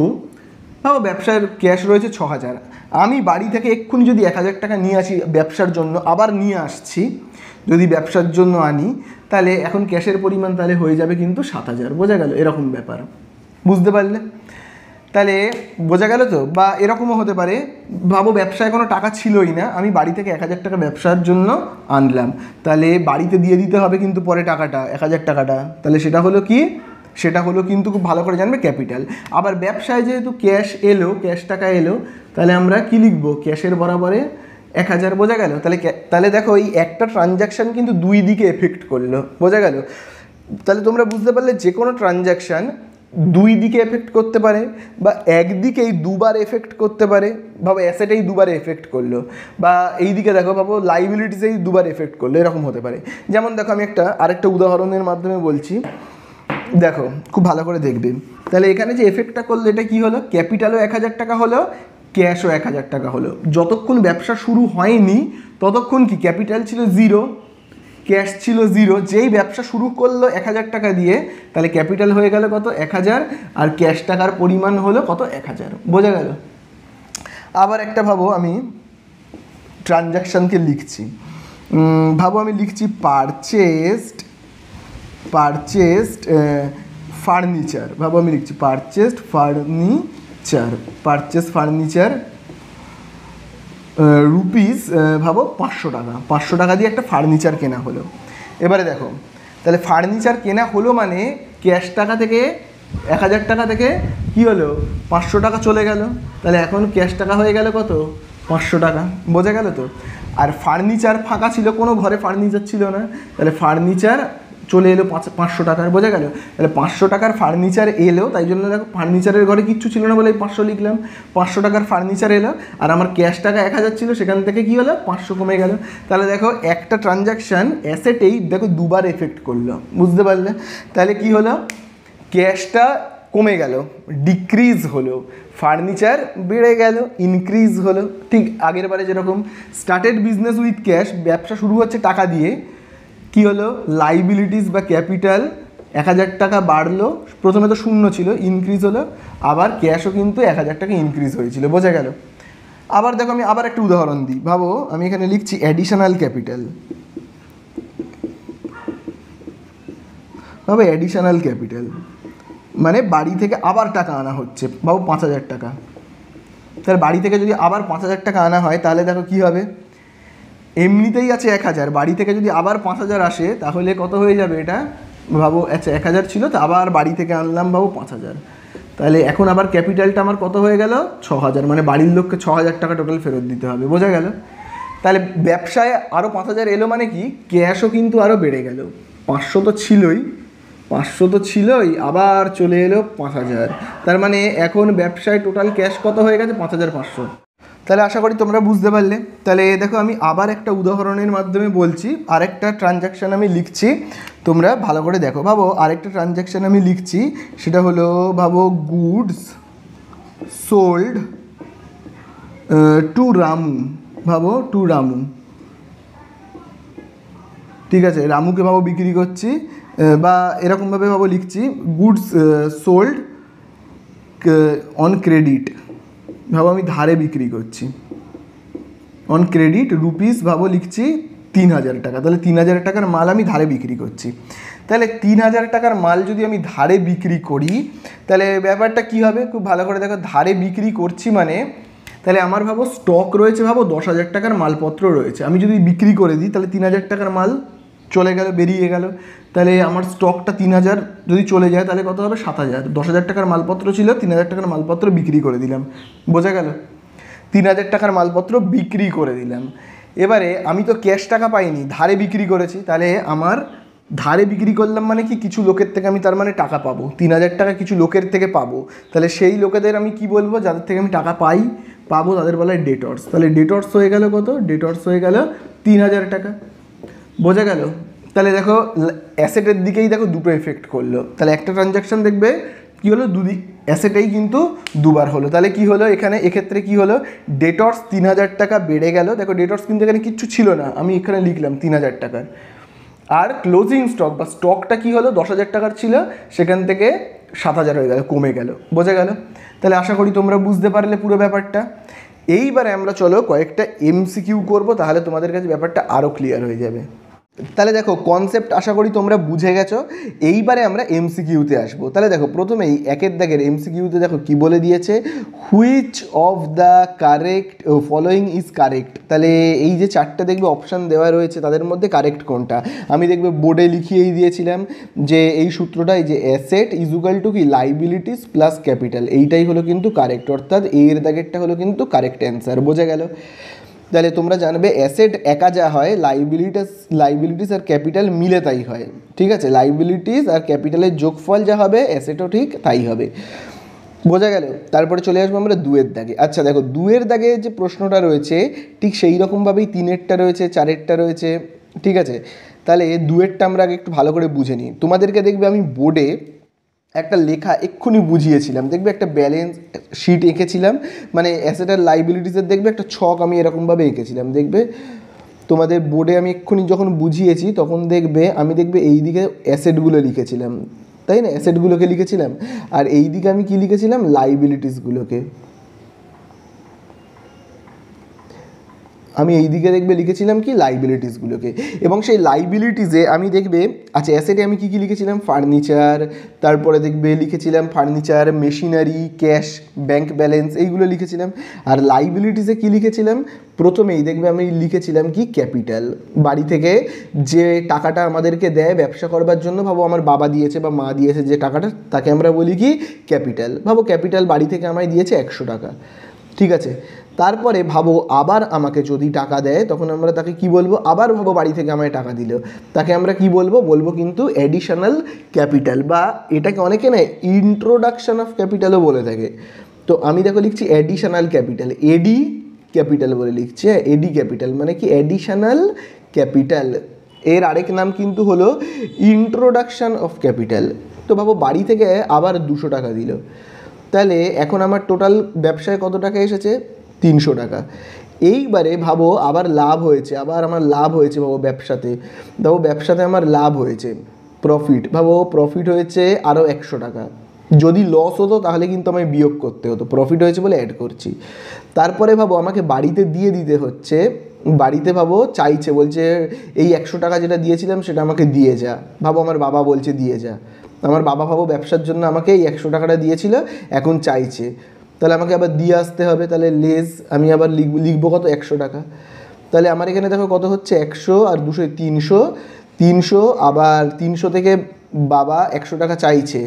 ভাবো ব্যবসার ক্যাশ রয়েছে 6,000, আমি বাড়ি থেকে এক্ষুনি যদি 1,000 টাকা নিয়ে আসি ব্যবসার জন্য, আবার নিয়ে আসছি যদি ব্যবসার জন্য আনি, তাহলে এখন ক্যাশের পরিমাণ তাহলে হয়ে যাবে কিন্তু 7,000। বোঝা গেল? এরকম ব্যাপার, বুঝতে পারলে? তাহলে বোঝা গেল তো? বা এরকমও হতে পারে, ভাবো ব্যবসায় কোনো টাকা ছিলই না, আমি বাড়ি থেকে 1,000 টাকা ব্যবসার জন্য আনলাম, তাহলে বাড়িতে দিয়ে দিতে হবে কিন্তু পরে টাকাটা, 1,000 টাকাটা, তাহলে সেটা হলো কি? সেটা হলো কিন্তু খুব ভালো করে জানবে ক্যাপিটাল। আবার ব্যবসায় যেহেতু ক্যাশ এলো, ক্যাশ টাকা এলো, তাহলে আমরা কি লিখবো? ক্যাশের বরাবরে 1,000। বোঝা গেল? তাহলে দেখো এই একটা ট্রানজ্যাকশান কিন্তু দুই দিকে এফেক্ট করলো। বোঝা গেল? তাহলে তোমরা বুঝতে পারলে যে কোনো ট্রানজ্যাকশান দুই দিকে এফেক্ট করতে পারে, বা একদিকেই দুবার এফেক্ট করতে পারে। ভাবো অ্যাসেটেই দুবার এফেক্ট করলো, বা এই দিকে দেখো ভাবো লাইবিলিটিসেই দুবার এফেক্ট করলো, এরকম হতে পারে। যেমন দেখো আমি আরেকটা উদাহরণের মাধ্যমে বলছি, দেখো খুব ভালো করে দেখবে। তাহলে এখানে যে এফেক্টটা করলো এটা কি হলো? ক্যাপিটালও 1,000 টাকা হলো, ক্যাশও 1,000 টাকা হলো। যতক্ষণ ব্যবসা শুরু হয়নি ততক্ষণ কি ক্যাপিটাল ছিল 0, ক্যাশ ছিল 0। যেই ব্যবসা শুরু করলো 1,000 টাকা দিয়ে, তাহলে ক্যাপিটাল হয়ে গেল কত? 1,000, আর ক্যাশ টাকার পরিমাণ হলো কত? 1,000। বোঝা গেল? আবার একটা ভাবো আমি ট্রানজ্যাকশানকে লিখছি, ভাবো আমি লিখছি পারচেসড ফার্নিচার। ভাবো আমি লিখছি পারচেসড ফার্নিচার রুপিস, ভাবো 500 টাকা, 500 টাকা দিয়ে একটা ফার্নিচার কেনা হলো। এবারে দেখো তাহলে ফার্নিচার কেনা হলো মানে ক্যাশ টাকা থেকে 1000 টাকা থেকে কি হলো 500 টাকা চলে গেল, তাহলে এখন ক্যাশ টাকা হয়ে গেল কত 500 টাকা, বোঝা গেল তো। আর ফার্নিচার ফাঁকা ছিল, কোনো ঘরে ফার্নিচার ছিল না, তাহলে ফার্নিচার চলে এলো 500 টাকার, বোঝা গেল। তাহলে 500 টাকার ফার্নিচার এলো, তাই জন্য দেখো ফার্নিচারের ঘরে কিচ্ছু ছিল না বলে 500 লিখলাম, 500 টাকার ফার্নিচার এলো, আর আমার ক্যাশ টাকা 1000 ছিল, সেখান থেকে কি হলো 500 কমে গেল। তাহলে দেখো একটা ট্রানজাকশান অ্যাসেটেই দেখো দুবার এফেক্ট করলো, বুঝতে পারলে। তাহলে কি হলো, ক্যাশটা কমে গেল, ডিক্রিজ হলো, ফার্নিচার বেড়ে গেল, ইনক্রিজ হলো। ঠিক আগের বারে যেরকম স্টার্টেড বিজনেস উইথ ক্যাশ, ব্যবসা শুরু হচ্ছে টাকা দিয়ে, কি হলো লাইবিলিটিস বা ক্যাপিটাল 1000 টাকা বাড়লো, প্রথমে তো শূন্য ছিল, ইনক্রিজ হলো, আবার ক্যাশও কিন্তু 1000 টাকা ইনক্রিজ হয়েছিল, বোঝা গেল। আবার দেখো আমি আবার একটা উদাহরণ দিই, ভাবো আমি এখানে লিখছি অ্যাডিশনাল ক্যাপিটাল, ভাবো অ্যাডিশনাল ক্যাপিটাল মানে বাড়ি থেকে আবার টাকা আনা হচ্ছে, ভাবো 5000 টাকা। তাহলে বাড়ি থেকে যদি আবার 5000 টাকা আনা হয়, তাহলে দেখো কি হবে, এমনিতেই আছে 1000, বাড়ি থেকে যদি আবার 5000 আসে, তাহলে কত হয়ে যাবে এটা, ভাবো আচ্ছা 1000 ছিল, তো আবার বাড়ি থেকে আনলাম ভাবো 5000, তাহলে এখন আবার ক্যাপিটালটা আমার কত হয়ে গেল 6000, মানে বাড়ির লোককে 6000 টাকা টোটাল ফেরত দিতে হবে, বোঝা গেল। তাহলে ব্যবসায় আরও 5000 এলো মানে কি, ক্যাশও কিন্তু আরও বেড়ে গেল, 500 তো ছিলই, আবার চলে এলো 5000, তার মানে এখন ব্যবসায় টোটাল ক্যাশ কত হয়ে গেছে 5500। তাহলে আশা করি তোমরা বুঝতে পারলে। তাহলে দেখো আমি আবার একটা উদাহরণের মাধ্যমে বলছি, আরেকটা ট্রানজ্যাকশান আমি লিখছি, তোমরা ভালো করে দেখো। ভাবো আরেকটা ট্রানজ্যাকশান আমি লিখছি, সেটা হলো ভাবো গুডস সোল্ড টু রামু, ভাবো টু রামু, ঠিক আছে, রামুকে ভাবো বিক্রি করছি, বা এরকমভাবে ভাবো লিখছি গুডস সোল্ড অন ক্রেডিট, ভাবো আমি ধারে বিক্রি করছি, অন ক্রেডিট রুপিস ভাবো লিখছি 3000 টাকা, তাহলে 3000 টাকার মাল আমি ধারে বিক্রি করছি। তাহলে 3000 টাকার মাল যদি আমি ধারে বিক্রি করি, তাহলে ব্যাপারটা কী হবে, খুব ভালো করে দেখো, ধারে বিক্রি করছি মানে তাহলে আমার ভাবো স্টক রয়েছে, ভাবো 10,000 টাকার মালপত্র রয়েছে, আমি যদি বিক্রি করে দিই তাহলে 3000 টাকার মাল চলে গেল, বেরিয়ে গেল, তাহলে আমার স্টকটা 3000 যদি চলে যায়, তাহলে কত হবে 7000, 10,000 টাকার মালপত্র ছিল, 3000 টাকার মালপত্র বিক্রি করে দিলাম, বোঝা গেল। 3000 টাকার মালপত্র বিক্রি করে দিলাম, এবারে আমি তো ক্যাশ টাকা পাইনি, ধারে বিক্রি করেছি, তাহলে আমার ধারে বিক্রি করলাম মানে কি, কিছু লোকের থেকে আমি তার মানে টাকা পাবো, 3000 টাকা কিছু লোকের থেকে পাবো, তাহলে সেই লোকেদের আমি কি বলবো, যাদের থেকে আমি টাকা পাবো তাদের বলা হয় ডেটর্স, তাহলে ডেটর্স হয়ে গেল কত, ডেটর্স হয়ে গেল 3000 টাকা, বোঝা গেল। তাহলে দেখো অ্যাসেটের দিকেই দেখো দুটো এফেক্ট করলো, তাহলে একটা ট্রানজ্যাকশান দেখবে কী হলো, দুদিক অ্যাসেটেই কিন্তু দুবার হলো, তাহলে কি হলো এখানে, এক্ষেত্রে কি হলো, ডেটর্স 3000 টাকা বেড়ে গেল, দেখো ডেটর্স কিন্তু এখানে কিচ্ছু ছিল না, আমি এখানে লিখলাম 3000 টাকার, আর ক্লোজিং স্টক বা স্টকটা কি হলো 10,000 টাকার ছিল, সেখান থেকে 7000 হয়ে গেল, কমে গেল, বোঝা গেল। তাহলে আশা করি তোমরা বুঝতে পারলে পুরো ব্যাপারটা। এইবারে আমরা চলো কয়েকটা এমসিকিউ করবো, তাহলে তোমাদের কাছে ব্যাপারটা আরও ক্লিয়ার হয়ে যাবে। তাহলে দেখো কনসেপ্ট আশা করি তোমরা বুঝে গেছো, এইবারে আমরা এমসিকিউতে আসবো। তাহলে দেখো প্রথমেই একের দাগের এমসিকিউতে দেখো কি বলে দিয়েছে, which of the correct following is correct, তাহলে এই যে চারটে দেখবে অপশান দেওয়া রয়েছে, তাদের মধ্যে কারেক্ট কোনটা, আমি দেখবে বোর্ডে লিখিয়েই দিয়েছিলাম যে এই সূত্রটা, এই যে অ্যাসেট ইজুকাল টু কি লাইবিলিটিস প্লাস ক্যাপিটাল, এইটাই হলো কিন্তু কারেক্ট, অর্থাৎ এর দাগেরটা হলো কিন্তু কারেক্ট অ্যান্সার, বোঝা গেল। তাহলে তোমরা জানবে অ্যাসেট একা যা হয়, লাইবিলিটিস আর ক্যাপিটাল মিলে তাই হয়, ঠিক আছে, লাইবিলিটিস আর ক্যাপিটালের যোগফল যা হবে অ্যাসেটও ঠিক তাই হবে, বোঝা গেল। তারপরে চলে আসবো আমরা দুয়ের দাগে। আচ্ছা দেখো দুয়ের দাগে যে প্রশ্নটা রয়েছে ঠিক সেই রকমভাবেই তিনেরটা রয়েছে, চারেরটা রয়েছে, ঠিক আছে। তাহলে দুয়েরটা আমরা আগে একটু ভালো করে বুঝে নিই, তোমাদেরকে দেখবে আমি বোর্ডে একটা লেখা এক্ষুনি বুঝিয়েছিলাম, দেখবে একটা ব্যালেন্স শিট এঁকেছিলাম, মানে অ্যাসেট আর লাইবিলিটিসের দেখবে একটা ছক আমি এরকমভাবে এঁকেছিলাম, দেখবে তোমাদের বোর্ডে আমি এক্ষুনি যখন বুঝিয়েছি তখন দেখবে আমি দেখবে এই দিকে অ্যাসেটগুলো লিখেছিলাম, তাই না, অ্যাসেটগুলোকে লিখেছিলাম, আর এই দিকে আমি কি লিখেছিলাম, লাইবিলিটিসগুলোকে, আমি এই দিকে দেখবে লিখেছিলাম কি লাইবিলিটিসগুলোকে, এবং সেই লাইবিলিটিসে আমি দেখবে আচ্ছা অ্যাসেটে আমি কী কী লিখেছিলাম, ফার্নিচার, তারপরে দেখবে লিখেছিলাম furniture, machinery, cash, bank balance, এইগুলো লিখেছিলাম। আর লাইবিলিটিসে কী লিখেছিলাম, প্রথমেই দেখবে আমি লিখেছিলাম কি ক্যাপিটাল, বাড়ি থেকে যে টাকাটা আমাদেরকে দেয় ব্যবসা করবার জন্য, ভাবো আমার বাবা দিয়েছে বা মা দিয়েছে যে টাকাটা, তাকে আমরা বলি কি ক্যাপিটাল। ভাবো ক্যাপিটাল বাড়ি থেকে আমায় দিয়েছে 100 টাকা, ঠিক আছে। তারপরে ভাবো আবার আমাকে যদি টাকা দেয় তখন আমরা তাকে কি বলবো, আবার ভাবো বাড়ি থেকে আমায় টাকা দিল, তাকে আমরা কি বলবো, বলবো কিন্তু অ্যাডিশনাল ক্যাপিটাল, বা এটাকে অনেকে না ইন্ট্রোডাকশন অফ ক্যাপিটালও বলে থাকে। তো আমি দেখো লিখছি অ্যাডিশনাল ক্যাপিটাল, এডি ক্যাপিটাল বলে লিখছি, এডি ক্যাপিটাল মানে কি অ্যাডিশনাল ক্যাপিটাল। এর আরেক নাম কিন্তু হলো ইন্ট্রোডাকশন অফ ক্যাপিটাল। তো ভাবো বাড়ি থেকে আবার 200 টাকা দিল, তাহলে এখন আমার টোটাল ব্যবসায় কত টাকা এসেছে, 300 টাকা। এইবারে ভাবো আবার লাভ হয়েছে, আবার আমার লাভ হয়েছে, ভাবো ব্যবসাতে আমার লাভ হয়েছে, প্রফিট, ভাবো প্রফিট হয়েছে আরও 100 টাকা। যদি লস হতো তাহলে কিন্তু আমায় বিয়োগ করতে হতো, প্রফিট হয়েছে বলে অ্যাড করছি। তারপরে ভাবো আমাকে বাড়িতে দিয়ে দিতে হচ্ছে, বাড়িতে ভাবো চাইছে, বলছে এই 100 টাকা যেটা দিয়েছিলাম সেটা আমাকে দিয়ে যা, ভাবো আমার বাবা বলছে দিয়ে যা, আমার বাবা ভাবো ব্যবসার জন্য আমাকে এই 100 টাকাটা দিয়েছিল, এখন চাইছে, তাহলে আমাকে আবার দিয়ে আসতে হবে, তাহলে লেস আমি আবার লিখবো কত, 100 টাকা। তাহলে আমার এখানে দেখো কত হচ্ছে, 100 আর 200 300, আবার 300 থেকে বাবা 100 টাকা চাইছে,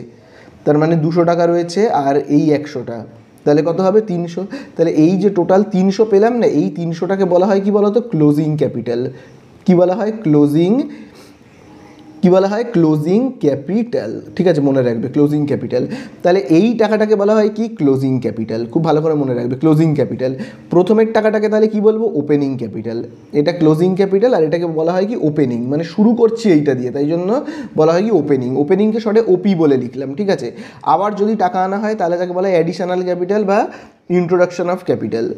তার মানে 200 টাকা রয়েছে, আর এই 100টা, তাহলে কত হবে 300। তাহলে এই যে টোটাল 300 পেলাম না, এই 300টাকে বলা হয় কি বলো তো, ক্লোজিং ক্যাপিটাল। কি বলা হয়, ক্লোজিং ক্যাপিটাল, ঠিক আছে, মনে রাখবে ক্লোজিং ক্যাপিটাল। তাহলে এই টাকাটাকে বলা হয় কি ক্লোজিং ক্যাপিটাল, খুব ভালো করে মনে রাখবে ক্লোজিং ক্যাপিটাল। প্রথমের টাকাটাকে তাহলে কি বলবো, ওপেনিং ক্যাপিটাল। এটা ক্লোজিং ক্যাপিটাল, আর এটাকে বলা হয় কি ওপেনিং, মানে শুরু করছি এইটা দিয়ে, তাই জন্য বলা হয় কি ওপেনিংকে শর্টে ওপি বলে লিখলাম, ঠিক আছে। আবার যদি টাকা আনা হয় তাহলে তাকে বলা হয় অ্যাডিশনাল ক্যাপিটাল বা ইন্ট্রোডাকশন অফ ক্যাপিটাল।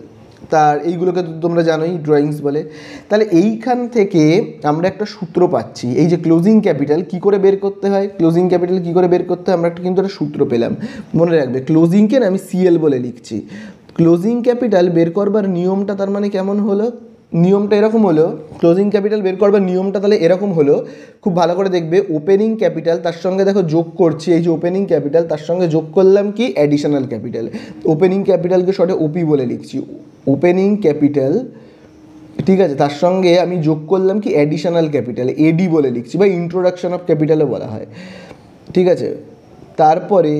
তার এইগুলোকে তো তোমরা জানোই ড্রয়িংস বলে। তাহলে এইখান থেকে আমরা একটা সূত্র পাচ্ছি, এই যে ক্লোজিং ক্যাপিটাল কী করে বের করতে হয়, আমরা একটা কিন্তু একটা সূত্র পেলাম, মনে রাখবে। ক্লোজিংকে না আমি সিএল বলে লিখছি। ক্লোজিং ক্যাপিটাল বের করবার নিয়মটা তার মানে কেমন হলো, নিয়মটা এরকম হলো, ক্লোজিং ক্যাপিটাল বের করবার নিয়মটা তাহলে এরকম হলো, খুব ভালো করে দেখবে। ওপেনিং ক্যাপিটাল তার সঙ্গে দেখো যোগ করছি, এই যে ওপেনিং ক্যাপিটাল তার সঙ্গে যোগ করলাম কি অ্যাডিশনাল ক্যাপিটাল। ওপেনিং ক্যাপিটালকে শর্টে ওপি বলে লিখছি, ওপেনিং ক্যাপিটাল, ঠিক আছে, তার সঙ্গে আমি যোগ করলাম কি অ্যাডিশনাল ক্যাপিটাল, এডি বলে লিখছি, বা ইন্ট্রোডাকশন অফ ক্যাপিটালও বলা হয়, ঠিক আছে। তারপরে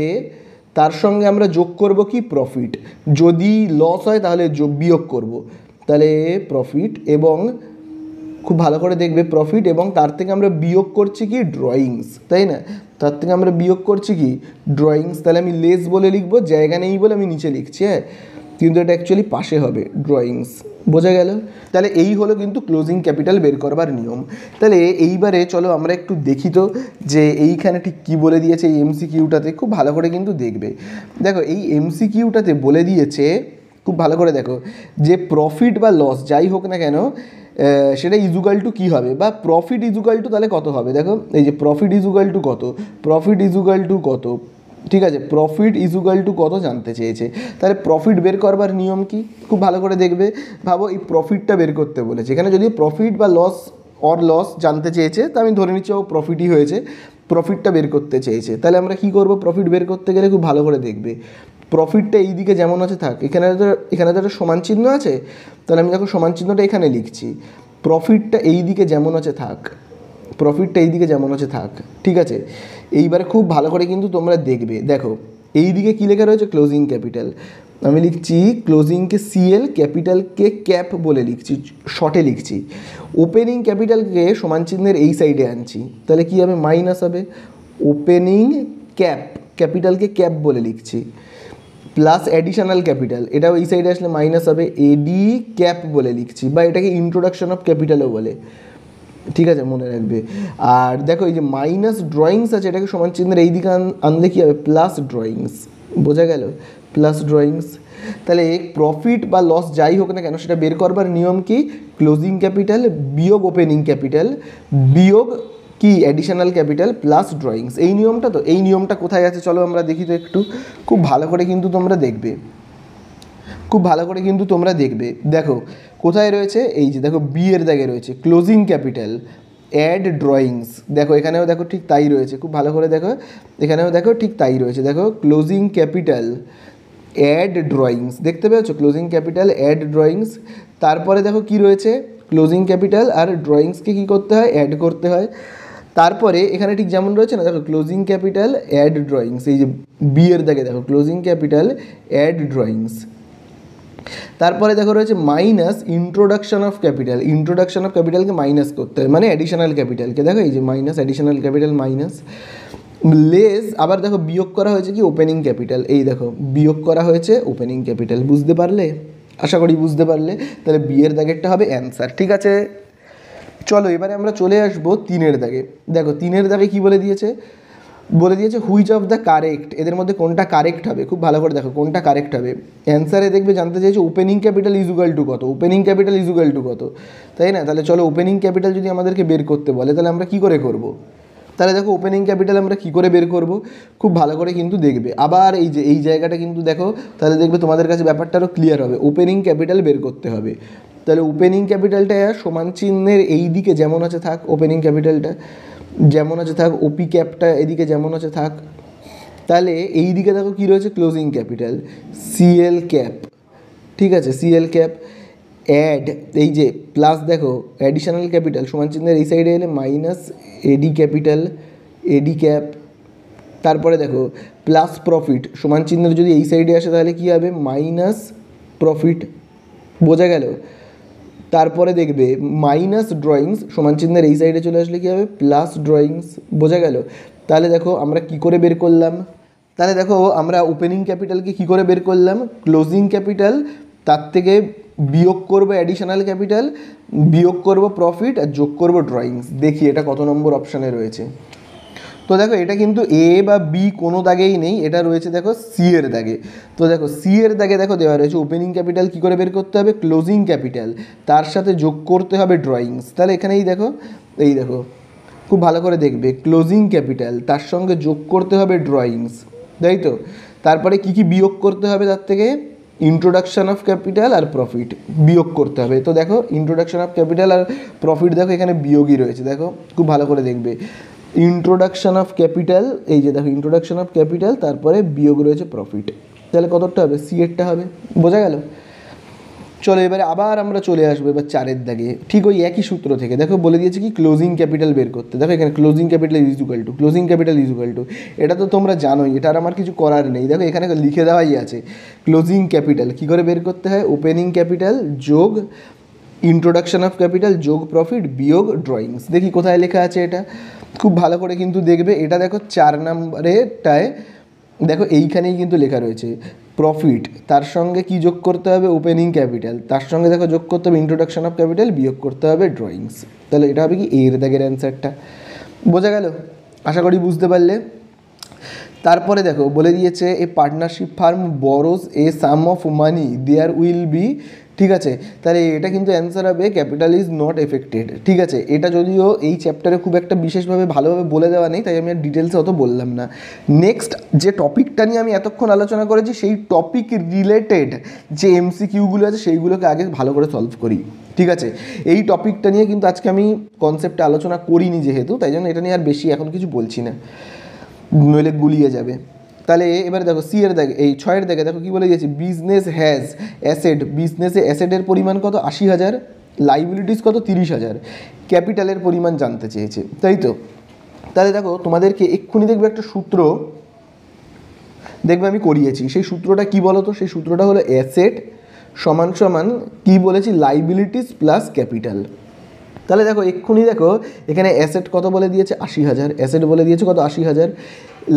তার সঙ্গে আমরা যোগ করব কি প্রফিট, যদি লস হয় তাহলে বিয়োগ করব, তাহলে প্রফিট, এবং খুব ভালো করে দেখবে প্রফিট, এবং তার থেকে আমরা বিয়োগ করছি কি ড্রয়িংস, তাই না, তার থেকে আমরা বিয়োগ করছি কি ড্রয়িংস। তাহলে আমি লেস বলে লিখবো, জায়গা নেই বলে আমি নিচে লিখছি, হ্যাঁ, কিন্তু এটা অ্যাকচুয়ালি পাশে হবে, ড্রয়িংস, বোঝা গেল। তাহলে এই হলো কিন্তু ক্লোজিং ক্যাপিটাল বের করবার নিয়ম। তাহলে এইবারে চলো আমরা একটু দেখি তো যে এইখানে ঠিক কী বলে দিয়েছে এই এমসিকিউটাতে, খুব ভালো করে কিন্তু দেখবে। দেখো এই এমসিকিউটাতে বলে দিয়েছে, খুব ভালো করে দেখো, যে প্রফিট বা লস যাই হোক না কেন সেটা ইজুগাল টু কী হবে, বা প্রফিট ইজুগাল টু তাহলে কত হবে। দেখো এই যে প্রফিট ইজুগাল টু কত, ঠিক আছে, প্রফিট ইজুগাল টু কত জানতে চেয়েছে। তাহলে প্রফিট বের করবার নিয়ম কি, খুব ভালো করে দেখবে। ভাবো এই প্রফিটটা বের করতে বলেছে, এখানে যদি প্রফিট বা লস জানতে চেয়েছে, তো আমি ধরে নিচ্ছি ও প্রফিটই হয়েছে, প্রফিটটা বের করতে চেয়েছে। তাহলে আমরা কি করব, প্রফিট বের করতে গেলে খুব ভালো করে দেখবে, প্রফিটটা এই দিকে যেমন আছে থাক, এখানে তো একটা সমান চিহ্ন আছে, তাহলে আমি দেখো সমান চিহ্নটা এখানে লিখছি, প্রফিটটা এই দিকে যেমন আছে থাক, ঠিক আছে। এইবারে খুব ভালো করে কিন্তু তোমরা দেখবে, দেখো এই দিকে কী লেখা রয়েছে, ক্লোজিং ক্যাপিটাল, আমি লিখছি ক্লোজিংকে সিএল, ক্যাপিটালকে ক্যাপ বলে লিখছি, শর্টে লিখছি। ওপেনিং ক্যাপিটালকে সমান চিহ্নের এই সাইডে আনছি, তাহলে কী হবে, মাইনাস হবে। ওপেনিং ক্যাপিটালকে ক্যাপ বলে লিখছি, প্লাস অ্যাডিশনাল ক্যাপিটাল, এটাও এই সাইডে আসলে মাইনাস হবে, এডি ক্যাপ বলে লিখছি, বা এটাকে ইন্ট্রোডাকশন অফ ক্যাপিটালও বলে, ঠিক আছে, মনে রাখবে। আর দেখো এই যে মাইনাস ড্রয়িংস আছে, এটাকে সমান চিহ্নের এই দিকে আনলে কী হবে, প্লাস ড্রয়িংস, বোঝা গেল, প্লাস ড্রয়িংস। তাহলে প্রফিট বা লস যাই হোক না কেন সেটা বের করবার নিয়ম কি, ক্লোজিং ক্যাপিটাল বিয়োগ ওপেনিং ক্যাপিটাল বিয়োগ কি অ্যাডিশনাল ক্যাপিটাল প্লাস ড্রয়িংস, এই নিয়মটা। তো এই নিয়মটা কোথায় আছে চলো আমরা দেখি তো একটু, খুব ভালো করে কিন্তু তোমরা দেখবে, দেখো কোথায় রয়েছে? এই যে দেখো বি এর দাগে রয়েছে ক্লোজিং ক্যাপিটাল, অ্যাড ড্রয়িংস। দেখো এখানেও দেখো ঠিক তাই রয়েছে, খুব ভালো করে দেখো, এখানেও দেখো ঠিক তাই রয়েছে। দেখো ক্লোজিং ক্যাপিটাল, অ্যাড ড্রয়িংস, দেখতে পেয়েছো? Closing capital, add drawings. তারপরে দেখো কি রয়েছে, ক্লোজিং ক্যাপিটাল আর ড্রয়িংসকে কী করতে হয়? অ্যাড করতে হয়। তারপরে এখানে ঠিক যেমন রয়েছে না, দেখো ক্লোজিং ক্যাপিটাল, অ্যাড ড্রয়িংস, এই যে বি এর দাগে দেখো ক্লোজিং ক্যাপিটাল, অ্যাড ড্রয়িংস। তারপরে দেখো রয়েছে minus introduction of capital. Introduction of ক্যাপিটালকে মাইনাস করতে হয়, মানে অ্যাডিশনাল ক্যাপিটালকে, দেখো এই যে minus, additional capital minus. Less, আবার দেখো বিয়োগ করা হয়েছে কি? Opening capital. এই দেখো বিয়োগ করা হয়েছে ওপেনিং ক্যাপিটাল। বুঝতে পারলে? আশা করি বুঝতে পারলে। তাহলে বি এর দাগেরটা হবে অ্যান্সার। ঠিক আছে, চলো এবারে আমরা চলে আসবো তিনের দাগে। দেখো তিনের দাগে কি বলে দিয়েছে? বলে দিয়েছে হুইচ অফ দ্য কারেক্ট, এদের মধ্যে কোনটা কারেক্ট হবে। খুব ভালো করে দেখো কোনটা কারেক্ট হবে। অ্যান্সারে দেখবে জানতে চাইছে ওপেনিং ক্যাপিটাল ইজুগাল টু কত, ওপেনিং ক্যাপিটাল ইজুগাল টু কত, তাই না? তাহলে চলো ওপেনিং ক্যাপিটাল যদি আমাদেরকে বের করতে বলে তাহলে আমরা কী করে করব? তাহলে দেখো ওপেনিং ক্যাপিটাল আমরা কী করে বের করব, খুব ভালো করে কিন্তু দেখবে। আবার এই যে এই জায়গাটা কিন্তু দেখো, তাহলে দেখবে তোমাদের কাছে ব্যাপারটা আরও ক্লিয়ার হবে। ওপেনিং ক্যাপিটাল বের করতে হবে। তাহলে ওপেনিং ক্যাপিটালটা সমান চিহ্নের এই দিকে যেমন আছে থাক, ওপেনিং ক্যাপিটালটা যেমন আছে থাক, ওপি ক্যাপটা এদিকে যেমন আছে থাক। তাহলে এই দিকে দেখো কী রয়েছে? Closing capital, CL cap. ঠিক আছে, সিএল ক্যাপ। অ্যাড, এই যে প্লাস দেখো অ্যাডিশনাল ক্যাপিটাল সমান চিহ্নের এই সাইডে এলে মাইনাস এডি ক্যাপিটাল, এডি ক্যাপ। তারপরে দেখো প্লাস প্রফিট সমান চিহ্নের যদি এই সাইডে আসে তাহলে কী হবে? Minus profit. বোঝা গেল? তারপরে দেখবে মাইনাস ড্রয়িংস সমান চিহ্নের এই সাইডে চলে আসলে কী হবে? Plus drawings. বোঝা গেল? তাহলে দেখো আমরা কি করে বের করলাম? তাহলে দেখো আমরা ওপেনিং ক্যাপিটালকে কী করে বের করলাম? ক্লোজিং ক্যাপিটাল, তার থেকে বিয়োগ করবো অ্যাডিশনাল ক্যাপিটাল, বিয়োগ করব প্রফিট, আর যোগ করব ড্রয়িংস। দেখি এটা কত নম্বর অপশানে রয়েছে। তো দেখো এটা কিন্তু এ বা বি কোনো দাগেই নেই, এটা রয়েছে দেখো সি এর দাগে। তো দেখো সি এর দাগে দেখো দেওয়া রয়েছে ওপেনিং ক্যাপিটাল কী করে বের করতে হবে? ক্লোজিং ক্যাপিটাল, তার সাথে যোগ করতে হবে ড্রয়িংস। তাহলে এখানেই দেখো, এই দেখো খুব ভালো করে দেখবে, ক্লোজিং ক্যাপিটাল তার সঙ্গে যোগ করতে হবে ড্রয়িংস, তাই তো? তারপরে কি কি বিয়োগ করতে হবে তার থেকে? ইন্ট্রোডাকশান অফ ক্যাপিটাল আর প্রফিট বিয়োগ করতে হবে। তো দেখো ইন্ট্রোডাকশান অফ ক্যাপিটাল আর প্রফিট দেখো এখানে বিয়োগই রয়েছে। দেখো খুব ভালো করে দেখবে, ইন্ট্রোডাকশান অফ ক্যাপিটাল, এই যে দেখো ইন্ট্রোডাকশান অফ ক্যাপিটাল, তারপরে বিয়োগ রয়েছে প্রফিট। তাহলে কতটা হবে? সি এরটা হবে। বোঝা গেল? চলো এবারে আবার আমরা চলে আসবো এবার চারের দাগে, ঠিক ওই একই সূত্র থেকে। দেখো বলে দিয়েছে কি? ক্লোজিং ক্যাপিটাল বের করতে। দেখো এখানে closing capital is equal to, closing capital is equal to, এটা তো তোমরা জানোই, এটা আর আমার কিছু করার নেই। দেখো এখানে লিখে দেওয়াই আছে ক্লোজিং ক্যাপিটাল কী করে বের করতে হয়? ওপেনিং ক্যাপিটাল যোগ ইন্ট্রোডাকশান অফ ক্যাপিটাল যোগ প্রফিট বিয়োগ ড্রয়িংস। দেখি কোথায় লেখা আছে এটা, খুব ভালো করে কিন্তু দেখবে। এটা দেখো 4 নম্বরেরটায় দেখো এইখানেই কিন্তু লেখা রয়েছে প্রফিট, তার সঙ্গে কি যোগ করতে হবে? ওপেনিং ক্যাপিটাল, তার সঙ্গে দেখো যোগ করতে হবে ইন্ট্রোডাকশান অফ ক্যাপিটাল, বিয়োগ করতে হবে ড্রয়িংস। তাহলে এটা হবে কি? এর দাগের অ্যান্সারটা। বোঝা গেল? আশা করি বুঝতে পারলে। তারপরে দেখো বলে দিয়েছে a partnership firm borrows a sum of money there will be, ঠিক আছে? তাহলে এটা কিন্তু অ্যান্সার হবে ক্যাপিটাল ইজ নট এফেক্টেড। ঠিক আছে, এটা যদিও এই চ্যাপ্টারে খুব একটা বিশেষভাবে ভালোভাবে বলে দেওয়া নেই, তাই আমি আর ডিটেলসে অত বললাম না। নেক্সট যে টপিকটা নিয়ে আমি এতক্ষণ আলোচনা করেছি সেই টপিক রিলেটেড যে এমসিকিউগুলো আছে সেইগুলোকে আগে ভালো করে সলভ করি। ঠিক আছে, এই টপিকটা নিয়ে কিন্তু আজকে আমি কনসেপ্টে আলোচনা করিনি যেহেতু, তাই জন্য এটা নিয়ে আর বেশি এখন কিছু বলছি না, নইলে গুলিয়ে যাবে। তাহলে এবারে দেখো সি এর দাগে, এই 6 এর দাগে দেখো কী বলে দিয়েছে? বিজনেস হ্যাজ অ্যাসেট, বিজনেসে অ্যাসেটের পরিমাণ কত? 80,000, লাইবিলিটিস কত? 30,000, ক্যাপিটালের পরিমাণ জানতে চেয়েছে, তাই তো? তাহলে দেখো তোমাদেরকে এক্ষুনি দেখবে একটা সূত্র দেখবে আমি করিয়েছি, সেই সূত্রটা কি বলো তো? সেই সূত্রটা হলো অ্যাসেট সমান সমান কী বলেছি? Liabilities plus capital. তাহলে দেখো এক্ষুনি দেখো এখানে অ্যাসেট কত বলে দিয়েছে? 80,000, অ্যাসেট বলে দিয়েছে কত? 80,000।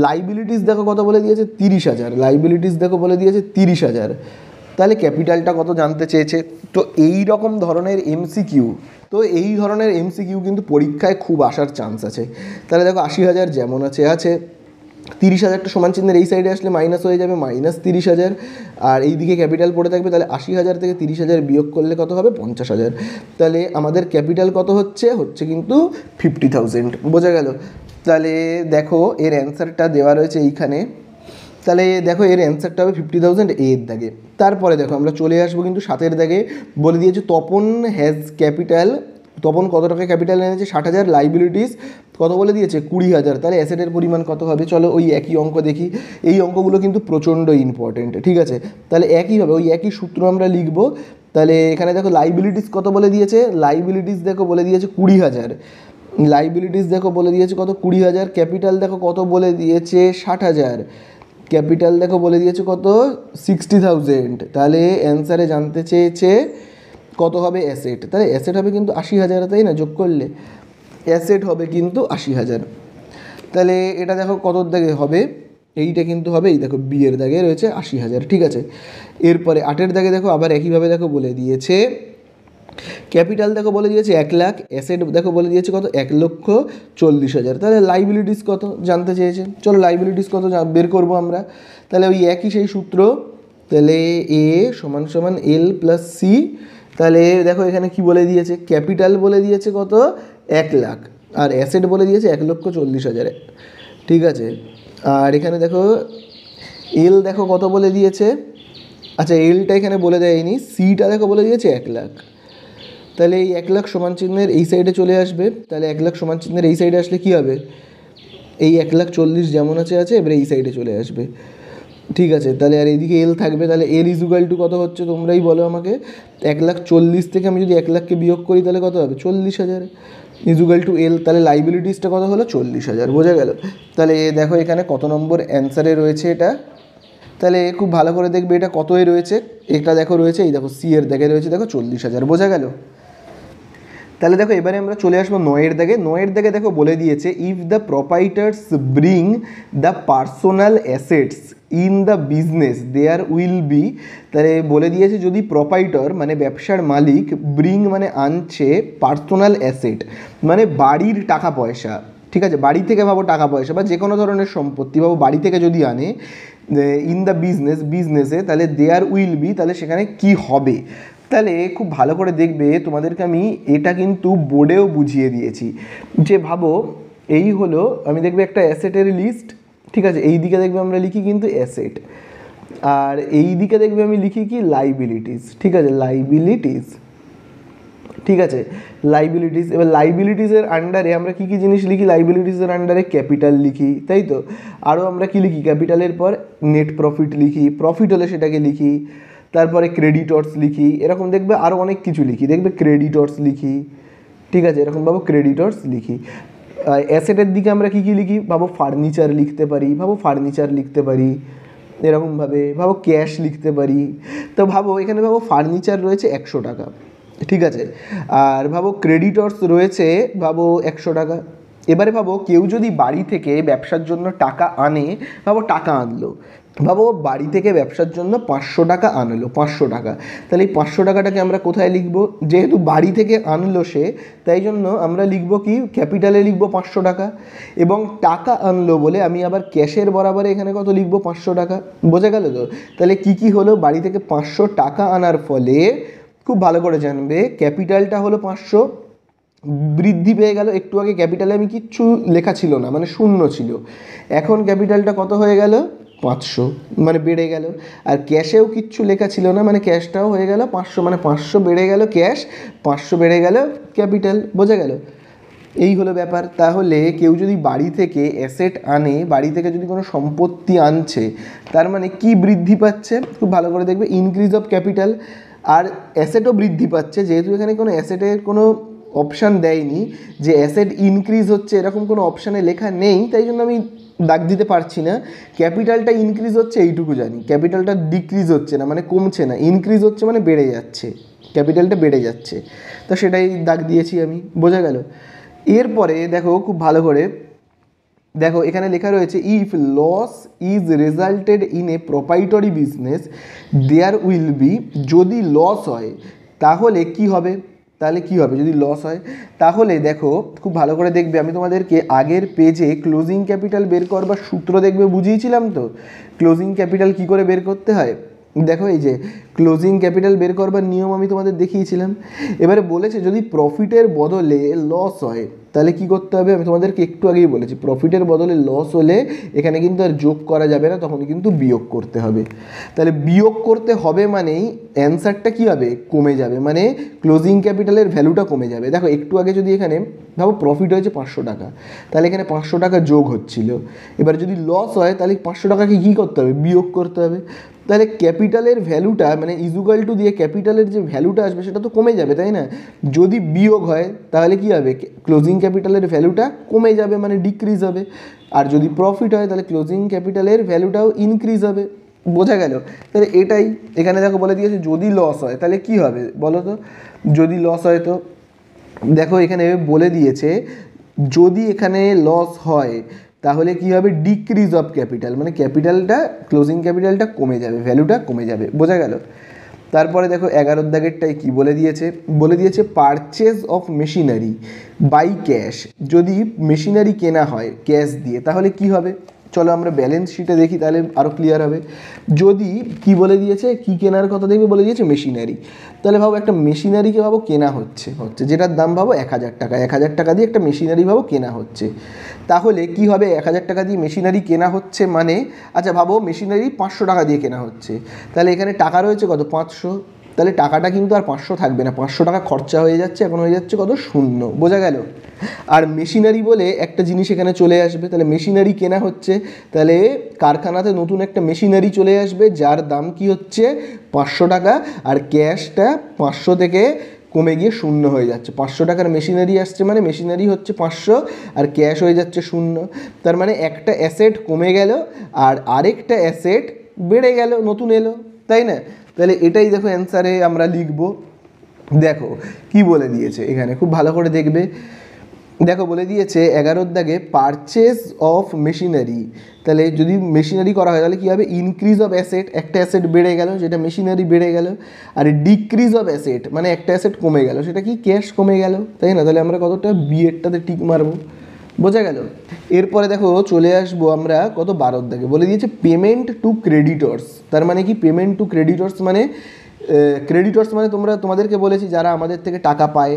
লাইবিলিটিস দেখো কত বলে দিয়েছে? 30,000, লাইবিলিটিস দেখো বলে দিয়েছে 30,000। তাহলে ক্যাপিটালটা কত জানতে চেয়েছে। তো এই রকম ধরনের এমসিকিউ, তো এই ধরনের এমসিকিউ কিন্তু পরীক্ষায় খুব আসার চান্স আছে। তাহলে দেখো 80,000 যেমন আছে আছে, 30,000টা সমান চিহ্নের এই সাইডে আসলে মাইনাস হয়ে যাবে, মাইনাস 30,000, আর এই দিকে ক্যাপিটাল পড়ে থাকবে। তাহলে 80,000 থেকে 30,000 বিয়োগ করলে কত হবে? 50,000। তাহলে আমাদের ক্যাপিটাল কত হচ্ছে? হচ্ছে কিন্তু 50,000। বোঝা গেল? তাহলে দেখো এর অ্যান্সারটা দেওয়া রয়েছে এইখানে, তাহলে দেখো এর অ্যান্সারটা হবে 50,000 এর দাগে। তারপরে দেখো আমরা চলে আসবো কিন্তু 7 দাগে, বলে দিয়েছে তপন হ্যাজ ক্যাপিটাল, তপন কত টাকা ক্যাপিটাল এনেছে 60,000, লাইবিলিটিস কত বলে দিয়েছে 20,000, তাহলে অ্যাসেটের পরিমাণ কত হবে, চলো ওই একই অঙ্ক দেখি। এই অঙ্কগুলো কিন্তু প্রচণ্ড ইম্পর্টেন্ট, ঠিক আছে। তাহলে একইভাবে ওই একই সূত্র আমরা লিখব। তাহলে এখানে দেখো লাইবিলিটিস কত বলে দিয়েছে, লাইবিলিটিস দেখো বলে দিয়েছে 20,000, লাইবিলিটিস দেখো বলে দিয়েছে কত 20,000, ক্যাপিটাল দেখো কত বলে দিয়েছে 60,000, ক্যাপিটাল দেখো বলে দিয়েছে কত 60,000, তাহলে অ্যান্সারে জানতে চেয়েছে কত হবে অ্যাসেট, তাহলে অ্যাসেট হবে কিন্তু 80,000, তাই না, যোগ করলে অ্যাসেট হবে কিন্তু 80,000। তাহলে এটা দেখো কত দাগে হবে, এইটা কিন্তু হবে এই দেখো বি এর দাগে রয়েছে 80,000, ঠিক আছে। এরপরে 8 দাগে দেখো আবার একইভাবে দেখো বলে দিয়েছে ক্যাপিটাল দেখো বলে দিয়েছে 1 লাখ, অ্যাসেট দেখো বলে দিয়েছে কত 1,40,000, তাহলে লাইবিলিটিস কত জানতে চেয়েছে, চলো লাইবিলিটিস কত বের করবো আমরা। তাহলে ওই একই সেই সূত্র, তাহলে এ সমান সমান এল প্লাস সি। তাহলে দেখো এখানে কি বলে দিয়েছে, ক্যাপিটাল বলে দিয়েছে কত 1 লাখ, আর অ্যাসেট বলে দিয়েছে 1,40,000, ঠিক আছে। আর এখানে দেখো এল দেখো কত বলে দিয়েছে, আচ্ছা এলটা এখানে বলে দেয়নি, সিটা দেখো বলে দিয়েছে 1 লাখ। তাহলে এই 1 লাখ সমান চিহ্নের এই সাইডে চলে আসবে, তাহলে 1 লাখ সমান চিহ্নের এই সাইডে আসলে কী হবে, এই 1,40,000 যেমন আছে এবারে এই সাইডে চলে আসবে, ঠিক আছে। তাহলে আর এইদিকে এল থাকবে, তাহলে এল ইজুগাল টু কত হচ্ছে তোমরাই বলো আমাকে, 1,40,000 থেকে আমি যদি 1 লাখকে বিয়োগ করি তাহলে কত হবে 40,000 ইজুগাল টু এল, তাহলে লাইবিলিটিসটা কত হলো 40,000, বোঝা গেল। তাহলে দেখো এখানে কত নম্বর অ্যান্সারে রয়েছে এটা, তাহলে খুব ভালো করে দেখবে এটা কত এ রয়েছে, এটা দেখো রয়েছে এই দেখো সি এর দাগে রয়েছে দেখো 40,000, বোঝা গেল। তাহলে দেখো এবারে আমরা চলে আসবো 9 দাগে। 9 দাগে দেখো বলে দিয়েছে if the proprietors bring the personal assets in the business there will be, তাহলে বলে দিয়েছে যদি প্রপাইটর মানে ব্যবসার মালিক, ব্রিং মানে আনছে, পার্সোনাল অ্যাসেট মানে বাড়ির টাকা পয়সা, ঠিক আছে, বাড়ি থেকে ভাবো টাকা পয়সা বা যে কোনো ধরনের সম্পত্তি ভাবো বাড়ি থেকে যদি আনে ইন দ্য বিজনেসে, তাহলে দেয়ার উইল বি, তাহলে সেখানে কি হবে। তাহলে খুব ভালো করে দেখবে, তোমাদেরকে আমি এটা কিন্তু বোর্ডেও বুঝিয়ে দিয়েছি, যে ভাবো এই হলো আমি দেখবে একটা অ্যাসেটের লিস্ট, ঠিক আছে, এই দিকে দেখবে আমরা লিখি কিন্তু অ্যাসেট, আর এই দিকে দেখবে আমি লিখি কি লাইবিলিটিস, ঠিক আছে, লাইবিলিটিস, ঠিক আছে, লাইবিলিটিস। এবার লাইবিলিটিসের আন্ডারে আমরা কী কী জিনিস লিখি, লাইবিলিটিসের আন্ডারে ক্যাপিটাল লিখি, তাই তো, আরও আমরা কী লিখি, ক্যাপিটালের পর নেট প্রফিট লিখি, প্রফিট হলে সেটাকে লিখি, তারপরে ক্রেডিটর্স লিখি, এরকম দেখবে আরও অনেক কিছু লিখি, দেখবে ক্রেডিটর্স লিখি, ঠিক আছে, এরকম ভাবো ক্রেডিটর্স লিখি। অ্যাসেটের দিকে আমরা কী কী লিখি, ভাবো ফার্নিচার লিখতে পারি, ভাবো ফার্নিচার লিখতে পারি, এরকমভাবে ভাবো ক্যাশ লিখতে পারি। তো ভাবো এখানে ভাবো ফার্নিচার রয়েছে 100 টাকা, ঠিক আছে, আর ভাবো ক্রেডিটর্স রয়েছে ভাবো 100 টাকা। এবারে ভাবো কেউ যদি বাড়ি থেকে ব্যবসার জন্য টাকা আনে, ভাবো টাকা আনলো, ভাবো বাড়ি থেকে ব্যবসার জন্য 500 টাকা আনলো, 500 টাকা, তাহলে এই 500 টাকাটাকে আমরা কোথায় লিখবো, যেহেতু বাড়ি থেকে আনলো সে, তাই জন্য আমরা লিখবো কি ক্যাপিটালে লিখবো 500 টাকা, এবং টাকা আনলো বলে আমি আবার ক্যাশের বরাবরে এখানে কত লিখবো 500 টাকা, বোঝা গেল তো। তাহলে কি কি হলো, বাড়ি থেকে 500 টাকা আনার ফলে খুব ভালো করে জানবে ক্যাপিটালটা হলো 500 বৃদ্ধি পেয়ে গেল, একটু আগে ক্যাপিটালে আমি কিচ্ছু লেখা ছিল না মানে শূন্য ছিল, এখন ক্যাপিটালটা কত হয়ে গেল 500 মানে বেড়ে গেল, আর ক্যাশেও কিচ্ছু লেখা ছিল না মানে ক্যাশটাও হয়ে গেল 500, মানে 500 বেড়ে গেল ক্যাশ, 500 বেড়ে গেল ক্যাপিটাল, বোঝা গেল। এই হলো ব্যাপার। তাহলে কেউ যদি বাড়ি থেকে অ্যাসেট আনে, বাড়ি থেকে যদি কোনো সম্পত্তি আনছে, তার মানে কি বৃদ্ধি পাচ্ছে, খুব ভালো করে দেখবে ইনক্রিজ অফ ক্যাপিটাল, আর অ্যাসেটও বৃদ্ধি পাচ্ছে, যেহেতু এখানে কোনো অ্যাসেটের কোনো অপশান দেয়নি যে অ্যাসেট ইনক্রিজ হচ্ছে, এরকম কোনো অপশানে লেখা নেই, তাই জন্য আমি দাগ দিতে পারছি না। ক্যাপিটালটা ইনক্রিজ হচ্ছে এইটুকু জানি, ক্যাপিটালটা ডিক্রিজ হচ্ছে না মানে কমছে না, ইনক্রিজ হচ্ছে মানে বেড়ে যাচ্ছে, ক্যাপিটালটা বেড়ে যাচ্ছে, তো সেটাই দাগ দিয়েছি আমি, বোঝা গেল। এরপরে দেখো খুব ভালো করে দেখো এখানে লেখা রয়েছে if loss is resulted in a proprietary business there will be, যদি লস হয় তাহলে কি হবে, তাহলে কি হবে যদি লস হয়, তাহলে দেখো খুব ভালো করে দেখবে, আমি তোমাদেরকে আগের পেজে ক্লোজিং ক্যাপিটাল বের করবার সূত্র দেখবে বুঝিয়েছিলাম তো, ক্লোজিং ক্যাপিটাল কি করে বের করতে হয়, দেখো এই যে ক্লোজিং ক্যাপিটাল বের করবার নিয়ম আমি তোমাদের দেখিয়েছিলাম। এবারে বলেছে যদি প্রফিটের বদলে লস হয়, তাহলে কি করতে হবে, আমি তোমাদেরকে একটু আগেই বলেছি প্রফিটের বদলে লস হলে এখানে কিন্তু আর যোগ করা যাবে না, তখন কিন্তু বিয়োগ করতে হবে। তাহলে বিয়োগ করতে হবে মানেই অ্যান্সারটা কী হবে, কমে যাবে, মানে ক্লোজিং ক্যাপিটালের ভ্যালুটা কমে যাবে। দেখো একটু আগে যদি এখানে ভাবো প্রফিট হয়েছে 500 টাকা, তাহলে এখানে 500 টাকা যোগ হচ্ছিল, এবার যদি লস হয় তাহলে 500 টাকাকে কী করতে হবে, বিয়োগ করতে হবে। তাহলে ক্যাপিটালের ভ্যালুটা মানে ইজুগাল টু দিয়ে ক্যাপিটালের যে ভ্যালুটা আসবে সেটা তো কমে যাবে, তাই না? যদি বিয়োগ হয় তাহলে কী হবে, ক্লোজিং ক্যাপিটালের ভ্যালুটা কমে যাবে, মানে ডিক্রিজ হবে। আর যদি প্রফিট হয় তাহলে ক্লোজিং ক্যাপিটালের ভ্যালুটাও ইনক্রিজ হবে। বোঝা গেল? তাহলে এটাই এখানে দেখো বলে দিয়েছে যদি লস হয় তাহলে কি হবে বলো তো, যদি লস হয় তো দেখো এখানে বলে দিয়েছে যদি এখানে লস হয় তাহলে কি হবে, ডিক্রিজ অফ ক্যাপিটাল, মানে ক্যাপিটালটা ক্লোজিং ক্যাপিটালটা কমে যাবে, ভ্যালুটা কমে যাবে। বোঝা গেল? তারপরে দেখো 11 দাগেরটাই কি বলে দিয়েছে, বলে দিয়েছে purchase of machinery by cash, যদি মেশিনারি কেনা হয় ক্যাশ দিয়ে তাহলে কি হবে, চলো আমরা ব্যালেন্স শিটে দেখি তাহলে আরও ক্লিয়ার হবে। যদি কি বলে দিয়েছে, কি কেনার কথা দেখবে বলে দিয়েছে মেশিনারি, তাহলে ভাবো একটা মেশিনারিকে ভাবো কেনা হচ্ছে যেটার দাম ভাবো 1000 টাকা, 1000 টাকা দিয়ে একটা মেশিনারি ভাবো কেনা হচ্ছে, তাহলে কি হবে 1000 টাকা দিয়ে মেশিনারি কেনা হচ্ছে মানে, আচ্ছা ভাবো মেশিনারি 500 টাকা দিয়ে কেনা হচ্ছে, তাহলে এখানে টাকা রয়েছে কত 500, তাহলে টাকাটা কিন্তু আর 500 থাকবে না, 500 টাকা খরচা হয়ে যাচ্ছে, এখন হয়ে যাচ্ছে কত 0। বোঝা গেল? আর মেশিনারি বলে একটা জিনিস এখানে চলে আসবে, তাহলে মেশিনারি কেনা হচ্ছে, তাহলে কারখানাতে নতুন একটা মেশিনারি চলে আসবে যার দাম কি হচ্ছে 500 টাকা, আর ক্যাশটা 500 থেকে কমে গিয়ে 0 হয়ে যাচ্ছে। 500 টাকার মেশিনারি আসছে মানে মেশিনারি হচ্ছে 500 আর ক্যাশ হয়ে যাচ্ছে 0, তার মানে একটা অ্যাসেট কমে গেল আর আরেকটা অ্যাসেট বেড়ে গেল, নতুন এলো, তাই না? তাহলে এটাই দেখো অ্যান্সারে আমরা লিখব। দেখো কি বলে দিয়েছে এখানে, খুব ভালো করে দেখবে। দেখো বলে দিয়েছে 11 দাগে পারচেজ অফ মেশিনারি, তাহলে যদি মেশিনারি করা হয় তাহলে কী হবে, ইনক্রিজ অফ অ্যাসেট, একটা অ্যাসেট বেড়ে গেল যেটা মেশিনারি বেড়ে গেল, আর ডিক্রিজ অফ অ্যাসেট মানে একটা অ্যাসেট কমে গেল সেটা কি ক্যাশ কমে গেল, তাই না? তাহলে আমরা কতটা বিয়েরটাতে টিক মারবো। বোঝা গেল? এরপরে দেখো চলে আসবো আমরা কত 12 দাগে, বলে দিয়েছে পেমেন্ট টু ক্রেডিটর্স, তার মানে কি পেমেন্ট টু ক্রেডিটর্স মানে ক্রেডিটর্স মানে তোমাদেরকে বলেছি যারা আমাদের থেকে টাকা পায়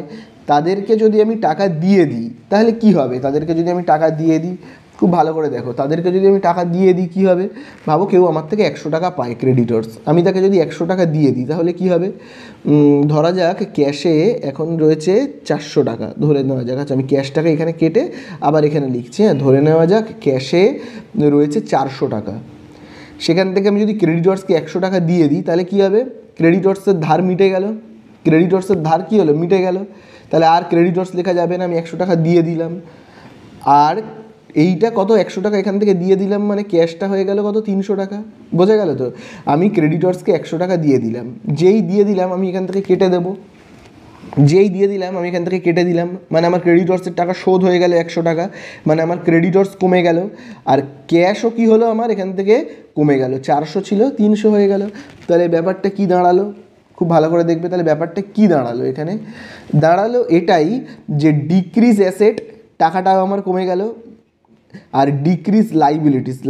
তাদেরকে যদি আমি টাকা দিয়ে দিই তাহলে কি হবে, তাদেরকে যদি আমি টাকা দিয়ে দিই, খুব ভালো করে দেখো, তাদেরকে যদি আমি টাকা দিয়ে দিই কী হবে, ভাবো কেউ আমার থেকে 100 টাকা পায় ক্রেডিটর্স, আমি তাকে যদি 100 টাকা দিয়ে দিই তাহলে কি হবে, ধরা যাক ক্যাশে এখন রয়েছে 400 টাকা, ধরে নেওয়া যাক, আচ্ছা আমি ক্যাশটাকে এখানে কেটে আবার এখানে লিখছি, হ্যাঁ ধরে নেওয়া যাক ক্যাশে রয়েছে 400 টাকা, সেখান থেকে আমি যদি ক্রেডিটর্সকে 100 টাকা দিয়ে দিই তাহলে কী হবে, ক্রেডিটর্সের ধার মিটে গেল, ক্রেডিটর্সের ধার কী হলো, মিটে গেল, তাহলে আর ক্রেডিটর্স লেখা যাবে না, আমি 100 টাকা দিয়ে দিলাম, আর এইটা কত 100 টাকা এখান থেকে দিয়ে দিলাম মানে ক্যাশটা হয়ে গেল কত 300 টাকা। বোঝা গেল তো? আমি ক্রেডিটর্সকে 100 টাকা দিয়ে দিলাম, যেই দিয়ে দিলাম আমি এখান থেকে কেটে দেবো, যেই দিয়ে দিলাম আমি এখান থেকে কেটে দিলাম, মানে আমার ক্রেডিটর্সের টাকা শোধ হয়ে গেল 100 টাকা, মানে আমার ক্রেডিটর্স কমে গেল, আর ক্যাশও কী হলো আমার এখান থেকে কমে গেল, 400 ছিল 300 হয়ে গেল। তাহলে ব্যাপারটা কি দাঁড়ালো, খুব ভালো করে দেখবে, তাহলে ব্যাপারটা কি দাঁড়ালো, এখানে দাঁড়ালো এটাই যে ডিক্রিজ অ্যাসেট, টাকাটাও আমার কমে গেল, আর ডিক্রিজ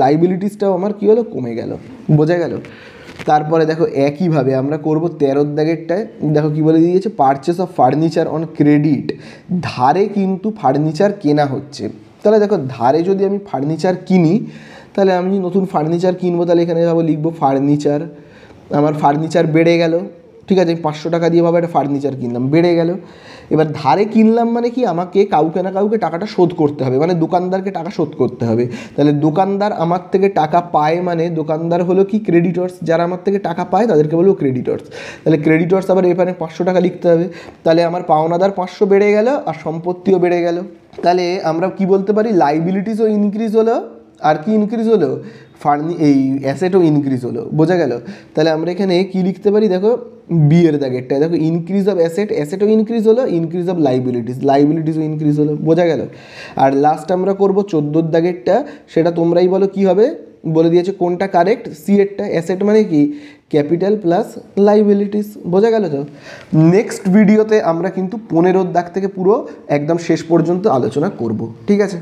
লাইবিলিটিসটাও আমার কী হলো, কমে গেল। বোঝা গেল? তারপরে দেখো একইভাবে আমরা করব 13 দাগেরটায়, দেখো কি বলে দিয়েছে purchase of furniture on credit, ধারে কিন্তু ফার্নিচার কেনা হচ্ছে, তাহলে দেখো ধারে যদি আমি ফার্নিচার কিনি তাহলে আমি নতুন ফার্নিচার কিনবো, তাহলে এখানে ভাবো লিখবো ফার্নিচার, আমার ফার্নিচার বেড়ে গেল, ঠিক আছে, আমি 500 টাকা দিয়ে ভাবে একটা ফার্নিচার কিনলাম, বেড়ে গেল। এবার ধারে কিনলাম মানে কি, আমাকে কাউকে না কাউকে টাকাটা শোধ করতে হবে, মানে দোকানদারকে টাকা শোধ করতে হবে, তাহলে দোকানদার আমার থেকে টাকা পায় মানে দোকানদার হলো কি ক্রেডিটর্স, যারা আমার থেকে টাকা পায় তাদেরকে বলবো ক্রেডিটর্স, তাহলে ক্রেডিটর্স আবার এখানে 500 টাকা লিখতে হবে, তাহলে আমার পাওনাদার 500 বেড়ে গেল আর সম্পত্তিও বেড়ে গেল, তাহলে আমরা কি বলতে পারি লাইবিলিটিসও ইনক্রিজ হলো, আর কি ইনক্রিজ হলো, এই অ্যাসেটও ইনক্রিজ হলো। বোঝা গেল? তাহলে আমরা এখানে কি লিখতে পারি, দেখো বিয়ের দাগেরটা, দেখো ইনক্রিজ অফ অ্যাসেটও ইনক্রিজ হলো, ইনক্রিজ অফ লাইবিলিটিসও ইনক্রিজ হলো। বোঝা গেল? আর লাস্ট আমরা করব 14 দাগেরটা, সেটা তোমরাই বলো কি হবে, বলে দিয়েছে কোনটা কারেক্ট, সি এরটা, অ্যাসেট মানে কি ক্যাপিটাল প্লাস লাইবিলিটিস। বোঝা গেল তো? নেক্সট ভিডিওতে আমরা কিন্তু 15 দাগ থেকে পুরো একদম শেষ পর্যন্ত আলোচনা করব। ঠিক আছে?